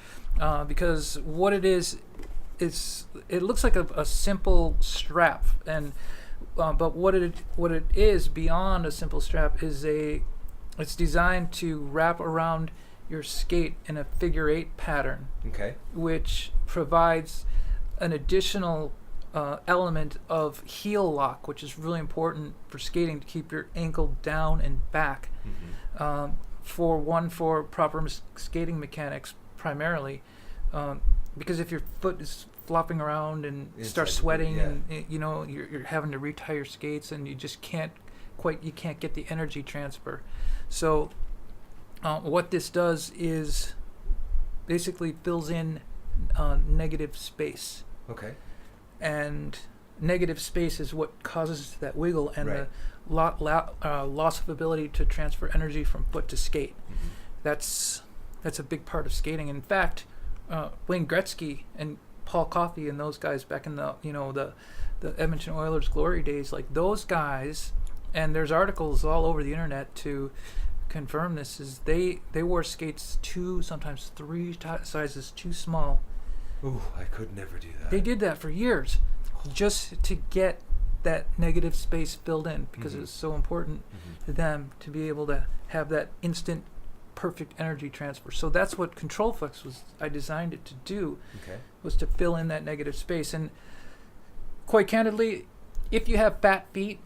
because what it is it looks like a simple strap, and but what it is beyond a simple strap is it's designed to wrap around your skate in a figure 8 pattern. Okay. Which provides an additional element of heel lock, which is really important for skating to keep your ankle down and back. Mm-hmm. For proper skating mechanics, primarily, because if your foot is flopping around and starts sweating, and you're having to retie your skates, and you just can't get the energy transfer. So what this does is basically fills in negative space. Okay. And negative space is what causes that wiggle and Right. the loss of ability to transfer energy from foot to skate. Mm-hmm. That's a big part of skating. In fact, Wayne Gretzky and Paul Coffey and those guys back in the Edmonton Oilers glory days, like those guys, and there's articles all over the internet to confirm this, is they wore skates 2, sometimes 3 sizes too small. Ooh, I could never do that. They did that for years just to get that negative space filled in because Mm-hmm. it was so important to them to be able to have that instant perfect energy transfer. So that's what Control Flex I designed it to do, Okay. was to fill in that negative space. And quite candidly, if you have fat feet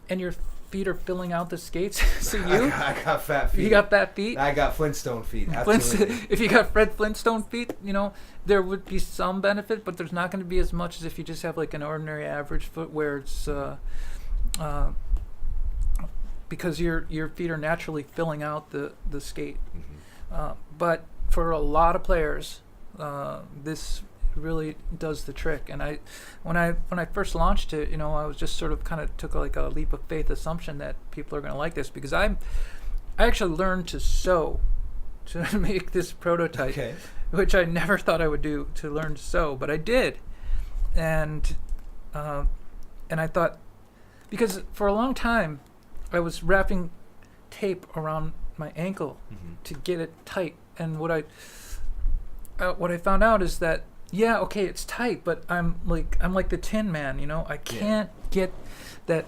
and your feet are filling out the skates, I got fat feet. You got fat feet? I got Flintstone feet. Absolutely. If you got Fred Flintstone feet, there would be some benefit, but there's not going to be as much as if you just have like an ordinary average foot where it's because your feet are naturally filling out the skate. Mm-hmm. But for a lot of players, this really does the trick. And when I first launched it, I was just sort of kind of took like a leap of faith assumption that people are going to like this, because I actually learned to sew to make this prototype, Okay. which I never thought I would do, to learn to sew, but I did. And I thought, because for a long time I was wrapping tape around my ankle to get it tight, and what I found out is that, yeah, okay, it's tight, but I'm like the Tin Man, I can't get that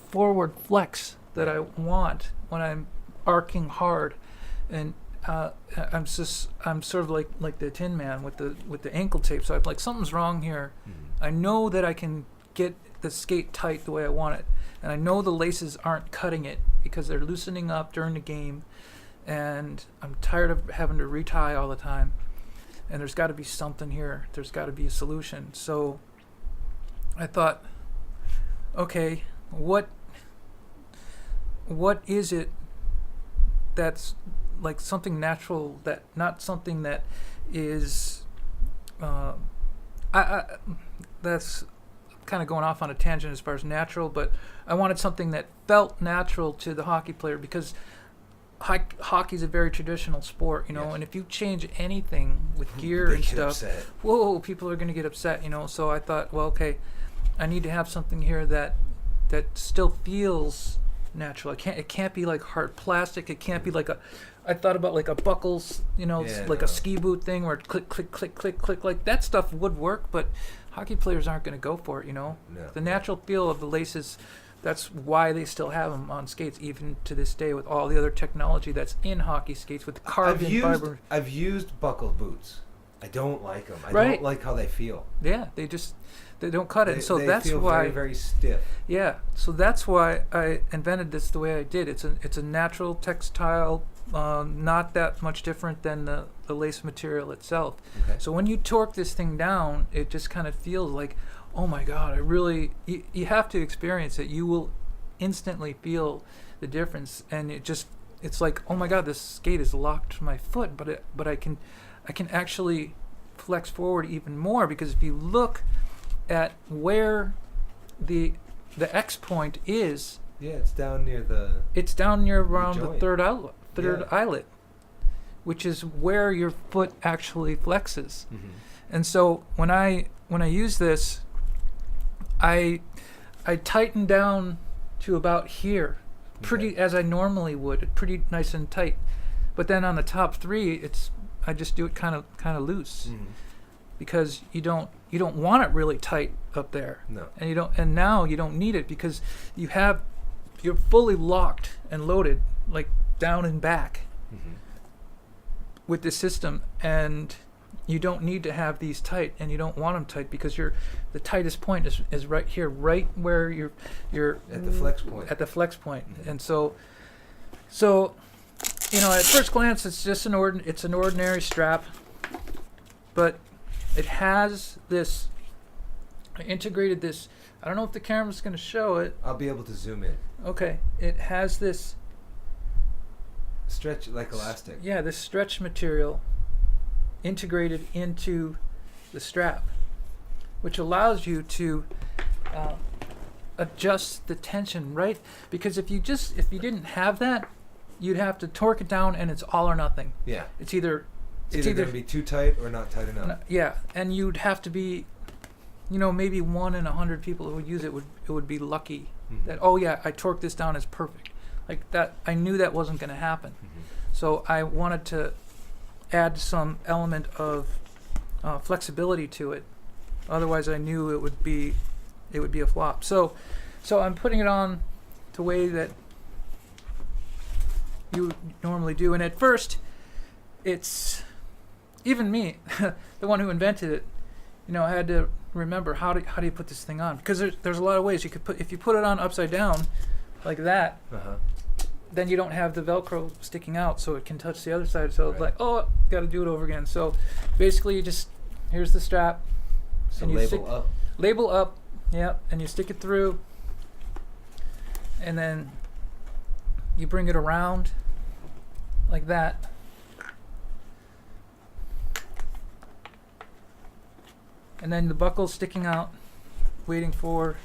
forward flex that I want when I'm arcing hard, and I'm sort of like the Tin Man with the ankle tape. So I'm like, something's wrong here. Mm-hmm. I I know that I can get the skate tight the way I want it, and I know the laces aren't cutting it because they're loosening up during the game, and I'm tired of having to retie all the time. And there's got to be something here. There's got to be a solution. So I thought, okay, what is it that's like something natural, that not something that is that's kind of going off on a tangent as far as natural, but I wanted something that felt natural to the hockey player, because hockey's a very traditional sport, you know, Yes. and if you change anything with gear They and get stuff, upset. whoa, people are going to get upset, you know. So I thought, well, okay, I need to have something here that still feels natural. It can't be like hard plastic. It can't be like I thought about like a buckles, you know, Yeah, like no. a ski boot thing where it click, click, click, click, click. Like that stuff would work, but hockey players aren't going to go for it, you know. No. The natural feel of the laces, that's why they still have them on skates, even to this day, with all the other technology that's in hockey skates with carbon fiber. I've used buckled boots. I don't like them. I Right. don't like how they feel. Yeah, they don't cut it. So they that's feel why. very, very stiff. Yeah, so that's why I invented this the way I did. It's a natural textile, not that much different than the lace material itself. Okay. So when you torque this thing down, it just kind of feels like, oh my God, you have to experience it. You will instantly feel the difference, and it's like, oh my God, this skate is locked to my foot, but I can actually flex forward even more, because if you look at where the X point is, Yeah, it's down near the. it's down near around the joint. third Yeah. eyelet, which is where your foot actually flexes. Mm-hmm. And so when I use this, I tighten down to about here, pretty Okay. as I normally would, pretty nice and tight. But then on the top three, I just do it kind of loose, Mm-hmm. because you don't want it really tight up there, No. and now you don't need it, because you're fully locked and loaded, like down and back Mm-hmm. with this system, and you don't need to have these tight, and you don't want them tight, because the tightest point is right here, right where you're At the flex point. at the flex point. Mhm. And so you know, at first glance, it's just an ordinary strap, but it has this. I integrated this. I don't know if the camera's going to show it. I'll be able to zoom in. Okay, it has this. Stretch like elastic. Yeah, this stretch material integrated into the strap, which allows you to adjust the tension, right? Because if you didn't have that, you'd have to torque it down, and it's all or nothing. Yeah. It's either It's either going to be too tight or not tight enough. yeah, and you'd have to be, you know, maybe 1 in 100 people who would use it would be lucky Mhm. that, oh yeah, I torqued this down, it's perfect. Like that, I knew that wasn't going to happen. Mhm. So I wanted to add some element of flexibility to it. Otherwise, I knew it would be a flop. So I'm putting it on the way that you normally do. And at first, it's even me, the one who invented it. You know, I had to remember how do you put this thing on, because there's a lot of ways you could put. If you put it on upside down, like that, Uh-huh. then you don't have the Velcro sticking out, so it can touch the other side. So Right. like, oh, got to do it over again. So basically, you just here's the strap. So and you label up. Label up, yeah, and you stick it through, and then you bring it around like that. And then the buckle's sticking out, waiting for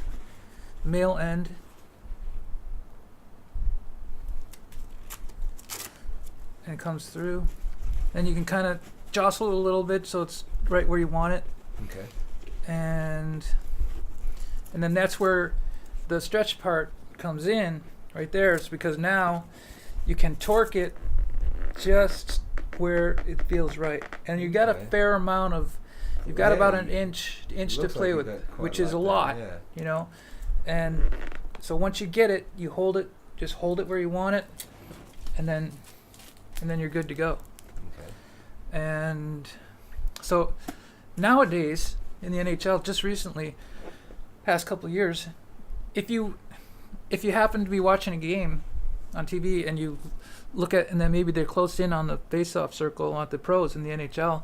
male end. And it comes through. Then you can kind of jostle it a little bit so it's right where you want it. Okay. And then that's where the stretch part comes in, right there. It's because now you can torque it just where it feels right, and you got a Okay. fair amount of. You've got Yeah, about an inch to looks play like with, you got quite which is a there, lot, Yeah. you know. And so once you get it, you hold it, just hold it where you want it, and then you're good to go. Okay. And so nowadays in the NHL, just recently, past couple of years, if you happen to be watching a game on TV and you look at, and then maybe they're close in on the face-off circle at the pros in the NHL,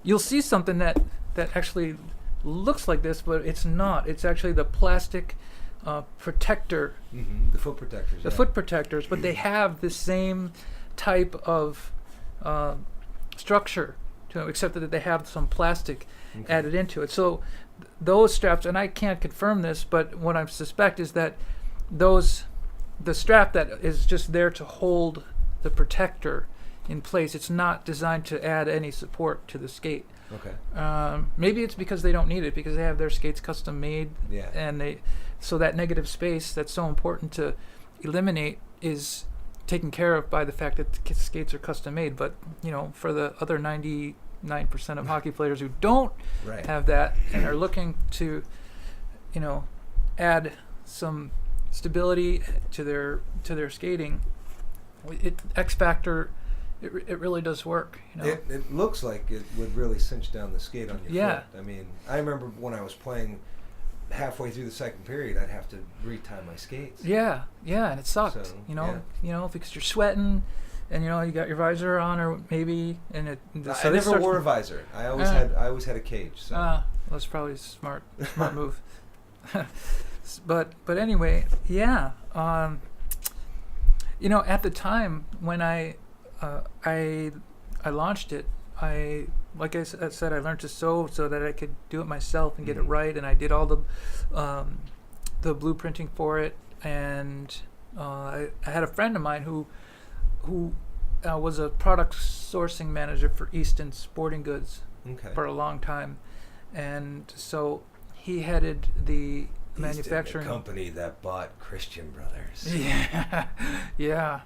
you'll see something that actually looks like this, but it's not. It's actually the plastic protector, Mm-hmm. The foot protectors. the yeah. foot protectors, but they have the same type of structure to them, except that they have some plastic Okay. added into it. So those straps, and I can't confirm this, but what I suspect is that the strap that is just there to hold the protector in place. It's not designed to add any support to the skate. Okay. Maybe it's because they don't need it, because they have their skates custom made, Yeah. and so that negative space that's so important to eliminate is taken care of by the fact that the skates are custom made. But for the other 99% of hockey players who don't Right. have that and are looking to add some stability to their skating, X Factor, it really does work. It looks like it would really cinch down the skate on your Yeah. foot. I mean, I remember when I was playing halfway through the second period, I'd have to retie my skates. Yeah, and it sucked. So, Because you're sweating, and you got your visor on, or maybe, and I never wore a visor. I always had a cage. So. That's probably a smart move. But anyway, yeah. At the time when I launched it, like I said, I learned to sew so that I could do it myself and get it right, and I did all the blueprinting for it. And I had a friend of mine who was a product sourcing manager for Easton Sporting Goods for a long time, and so he headed the manufacturing company that bought Christian Brothers. Yeah.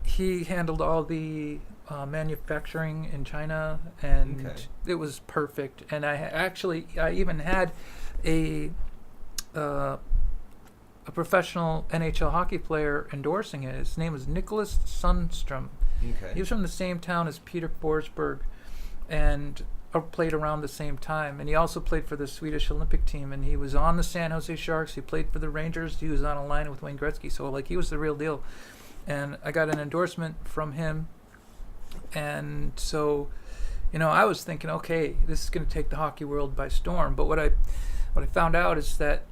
He handled all the manufacturing in China, and it was perfect. And I even had a professional NHL hockey player endorsing it. His name was Nicholas Sundstrom. Okay. He was from the same town as Peter Forsberg, and played around the same time. And he also played for the Swedish Olympic team, and he was on the San Jose Sharks. He played for the Rangers. He was on a line with Wayne Gretzky, so he was the real deal. And I got an endorsement from him, and so I was thinking, okay, this is going to take the hockey world by storm. But what I found out is that,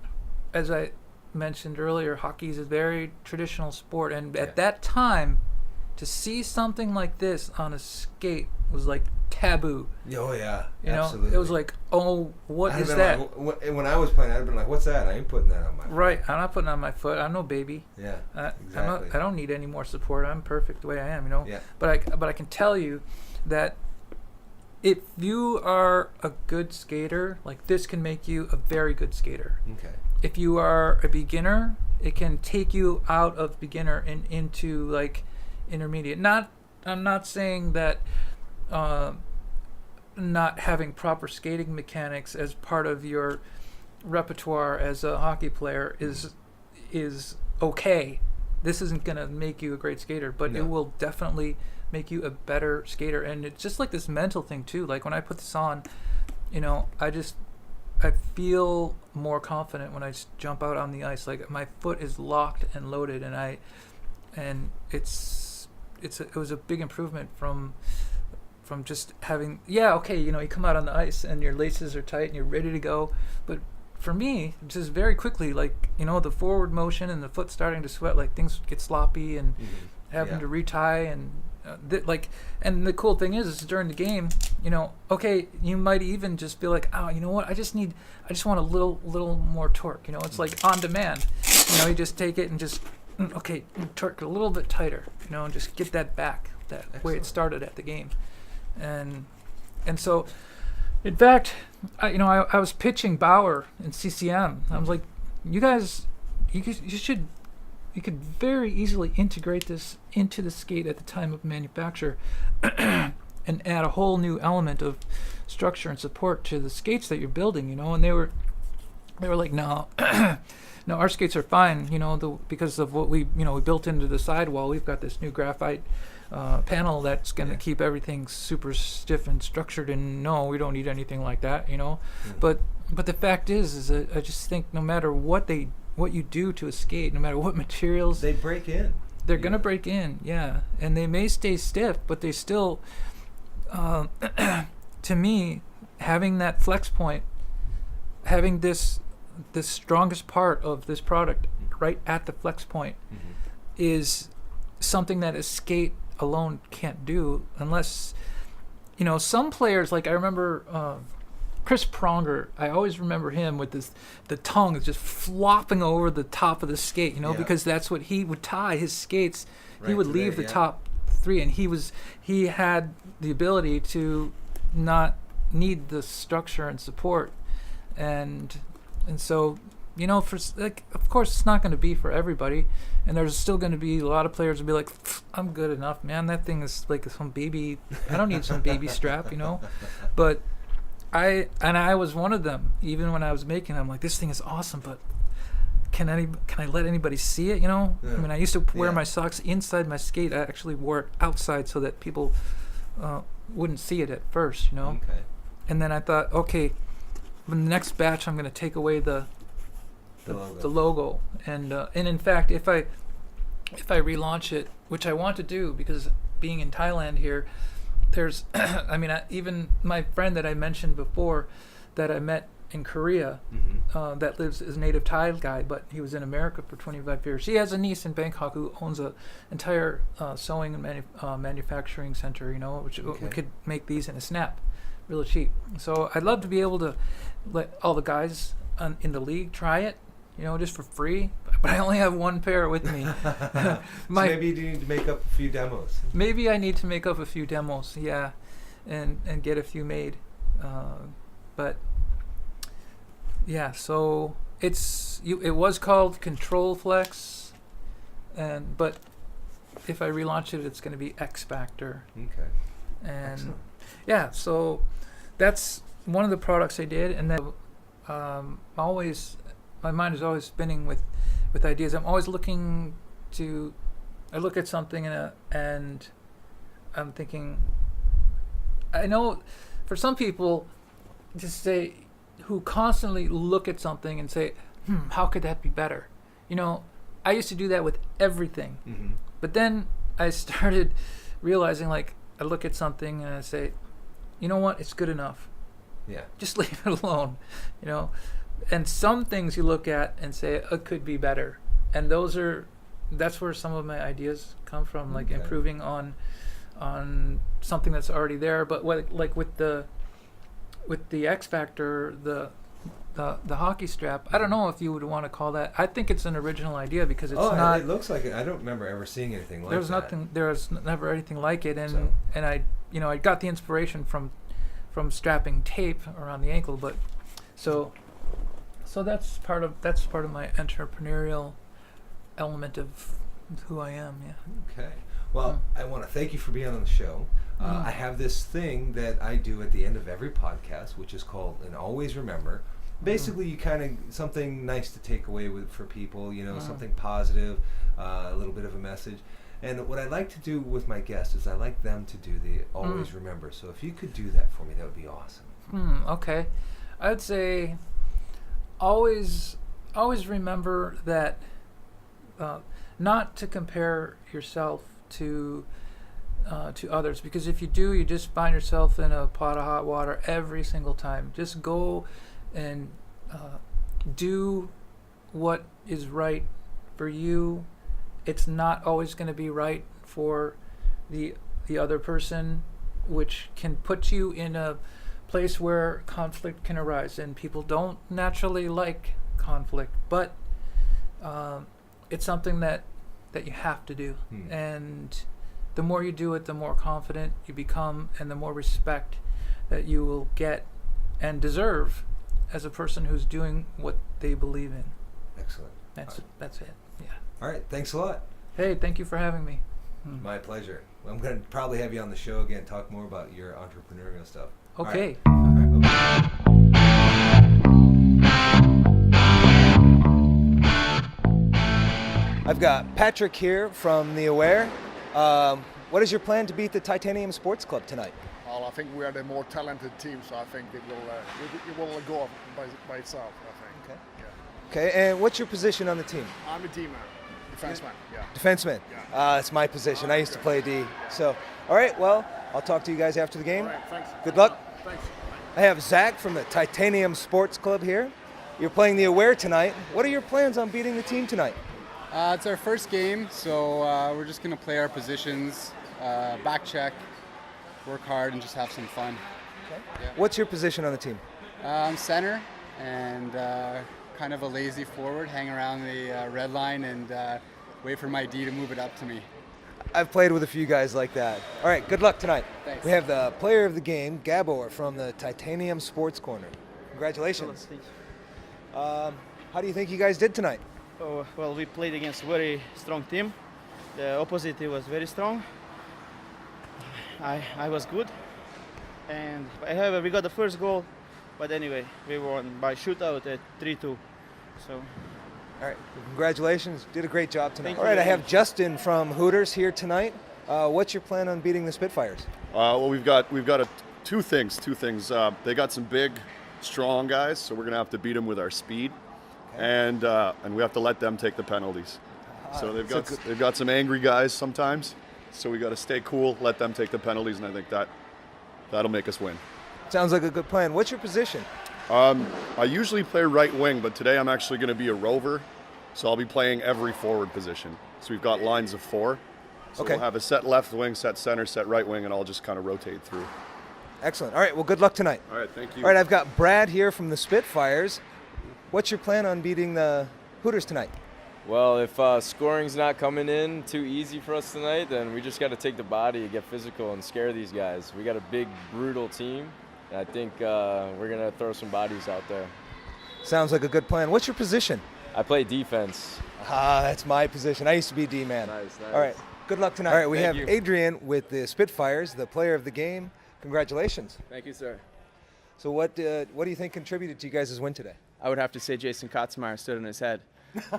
as I mentioned earlier, hockey is a very traditional sport, and at that time, to see something like this on a skate was like taboo. Oh yeah, absolutely. It was like, oh, what is that? When I was playing, I'd have been like, "What's that? I ain't putting that on my foot." Right, I'm not putting it on my foot. I'm no baby. Yeah, exactly. I don't need any more support. I'm perfect the way I am. Yeah. But I can tell you that if you are a good skater, this can make you a very good skater. Okay. If you are a beginner, it can take you out of beginner and into intermediate. I'm not saying that not having proper skating mechanics as part of your repertoire as a hockey player is okay. This isn't going to make you a great skater, but it will definitely make you a better skater. And it's just like this mental thing too. Like when I put this on, I feel more confident when I jump out on the ice. Like my foot is locked and loaded, and it was a big improvement from just having, you come out on the ice and your laces are tight and you're ready to go. But for me, just very quickly, the forward motion and the foot starting to sweat, things get sloppy, and having to retie, and and the cool thing is during the game, you might even just be like, oh, you know what, I just want a little more torque. It's like on demand. You just take it and just torque a little bit tighter, and just get that back that Excellent. way it started at the game. And so, in fact, I was pitching Bauer in CCM. I was like, you guys, you could very easily integrate this into the skate at the time of manufacture, and add a whole new element of structure and support to the skates that you're building. And they were like, no. No, our skates are fine, because of what we built into the sidewall. We've got this new graphite panel that's going to keep everything super stiff and structured, and no, we don't need anything like that, But the fact is that I just think no matter what you do to a skate, no matter what materials, they break in. They're going to break in, yeah. And they may stay stiff, but they still, to me, having that flex point, having the strongest part of this product right at the flex point is something that a skate alone can't do, unless some players, like I remember Chris Pronger, I always remember him with the tongue is just flopping over the top of the skate, because that's what he would tie his skates. He would leave the top 3, and he had the ability to not need the structure and support, and so for of course it's not going to be for everybody, and there's still going to be a lot of players who be like, I'm good enough, man. That thing is like some baby. I don't need some baby strap, But I was one of them. Even when I was making it, I'm like, this thing is awesome, but can I let anybody see it? I mean, I used to wear my socks inside my skate. I actually wore it outside so that people wouldn't see it at first, Okay. And then I thought, okay, the next batch I'm going to take away the logo, and in fact, if I relaunch it, which I want to do, because being in Thailand here, there's I mean, even my friend that I mentioned before that I met in Korea, that lives is a native Thai guy, but he was in America for 25 years. He has a niece in Bangkok who owns an entire sewing and manufacturing center, which we could make these in a snap, really cheap. So I'd love to be able to let all the guys in the league try it, just for free. But I only have one pair with me. So maybe you need to make up a few demos. Maybe I need to make up a few demos, yeah, and get a few made. But yeah, so it was called Control Flex, but if I relaunch it, it's going to be X Factor. Okay. And excellent. Yeah, so that's one of the products I did, and then my mind is always spinning with ideas. I'm always looking to. I look at something and I'm thinking. I know, for some people, just say, who constantly look at something and say, how could that be better? I used to do that with everything. Mm-hmm. But then I started realizing, I look at something and I say, you know what, it's good enough. Yeah. Just leave it alone, And some things you look at and say, it could be better. And that's where some of my ideas come from, like improving on something that's already there. But with the X Factor, the hockey strap, I don't know if you would want to call that. I think it's an original idea because it's not. It looks like it. I don't remember ever seeing anything like that. There's never anything like it, and So. and I got the inspiration from strapping tape around the ankle, but so that's part of my entrepreneurial element of who I am. Yeah. Okay. Well, I want to thank you for being on the show. I have this thing that I do at the end of every podcast, which is called an Always Remember. Basically, you kind of something nice to take away for people, something positive, a little bit of a message. And what I like to do with my guests is I like them to do the Always Remember. So if you could do that for me, that would be awesome. Okay. I'd say always remember that not to compare yourself to others, because if you do, you just find yourself in a pot of hot water every single time. Just go and do what is right for you. It's not always going to be right for the other person, which can put you in a place where conflict can arise, and people don't naturally like conflict, but it's something that you have to do. And the more you do it, the more confident you become, and the more respect that you will get and deserve as a person who's doing what they believe in. Excellent. That's it. Yeah. All right. Thanks a lot. Hey, thank you for having me. My pleasure. I'm going to probably have you on the show again, talk more about your entrepreneurial stuff. Okay. All right. Bye-bye. I've got Patrick here from The Aware. What is your plan to beat the Titanium Sports Club tonight? Well, I think we are the more talented team, so I think it will go up by itself, I think. Okay. Yeah. Okay, and what's your position on the team? I'm a D-man, defenseman, yeah. Defenseman. Yeah. It's my position. I used to play D. So, all right, well, I'll talk to you guys after the game. All right, thanks. Good luck. Thanks. I have Zak from the Titanium Sports Club here. You're playing The Aware tonight. What are your plans on beating the team tonight? It's our first game, so we're just going to play our positions, back check, work hard, and just have some fun. Okay. Yeah. What's your position on the team? I'm center and kind of a lazy forward, hang around the red line and wait for my D to move it up to me. I've played with a few guys like that. All right, good luck tonight. Thanks. We have the player of the game, Gabor, from the Titanium Sports Corner. Congratulations. How do you think you guys did tonight? Oh, well, we played against a very strong team. The opposite was very strong. I was good. And however, we got the first goal. But anyway, we won by shootout at 3-2. So. All right, congratulations. Did a great job tonight. Thank All you right, I very have much. Justin from Hooters here tonight. What's your plan on beating the Spitfires? Well, we've got two things. They got some big, strong guys, so we're gonna have to beat them with our speed, and we have to let them take the penalties. So they've got some angry guys sometimes, so we got to stay cool, let them take the penalties, and I think that'll make us win. Sounds like a good plan. What's your position? I usually play right wing, but today I'm actually going to be a rover, so I'll be playing every forward position. So we've got lines of 4. So Okay. we'll have a set left wing, set center, set right wing, and I'll just kind of rotate through. Excellent. All right, well, good luck tonight. All right, thank you. All right, I've got Brad here from the Spitfires. What's your plan on beating the Hooters tonight? Well, if scoring's not coming in too easy for us tonight, then we just got to take the body and get physical and scare these guys. We got a big, brutal team, and I think we're going to throw some bodies out there. Sounds like a good plan. What's your position? I play defense. That's my position. I used to be D-man. Nice. All right, good luck tonight. All right, we Thank have you. Adrian with the Spitfires, the player of the game. Congratulations. Thank you, sir. So what do you think contributed to you guys' win today? I would have to say Jason Kotzmeyer stood on his head.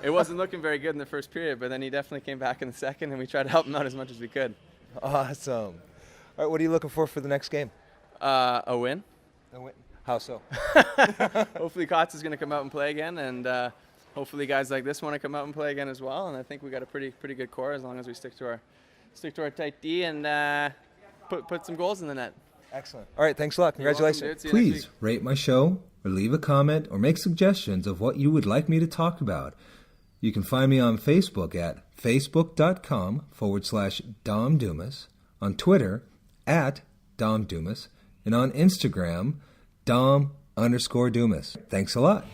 It wasn't looking very good in the first period, but then he definitely came back in the second, and we tried to help him out as much as we could. Awesome. All right, what are you looking for the next game? A win. A win. How so? Hopefully Kotz is going to come out and play again, and hopefully guys like this want to come out and play again as well. And I think we got a pretty good core as long as we stick to our tight D and put some goals in the net. Excellent. All right, thanks a lot. Congratulations. You're welcome, dude. See you next Please week. rate my show or leave a comment or make suggestions of what you would like me to talk about. You can find me on Facebook at facebook.com/Dom Dumas, on Twitter @Dom Dumas, and on Instagram, Dom_Dumas. Thanks a lot.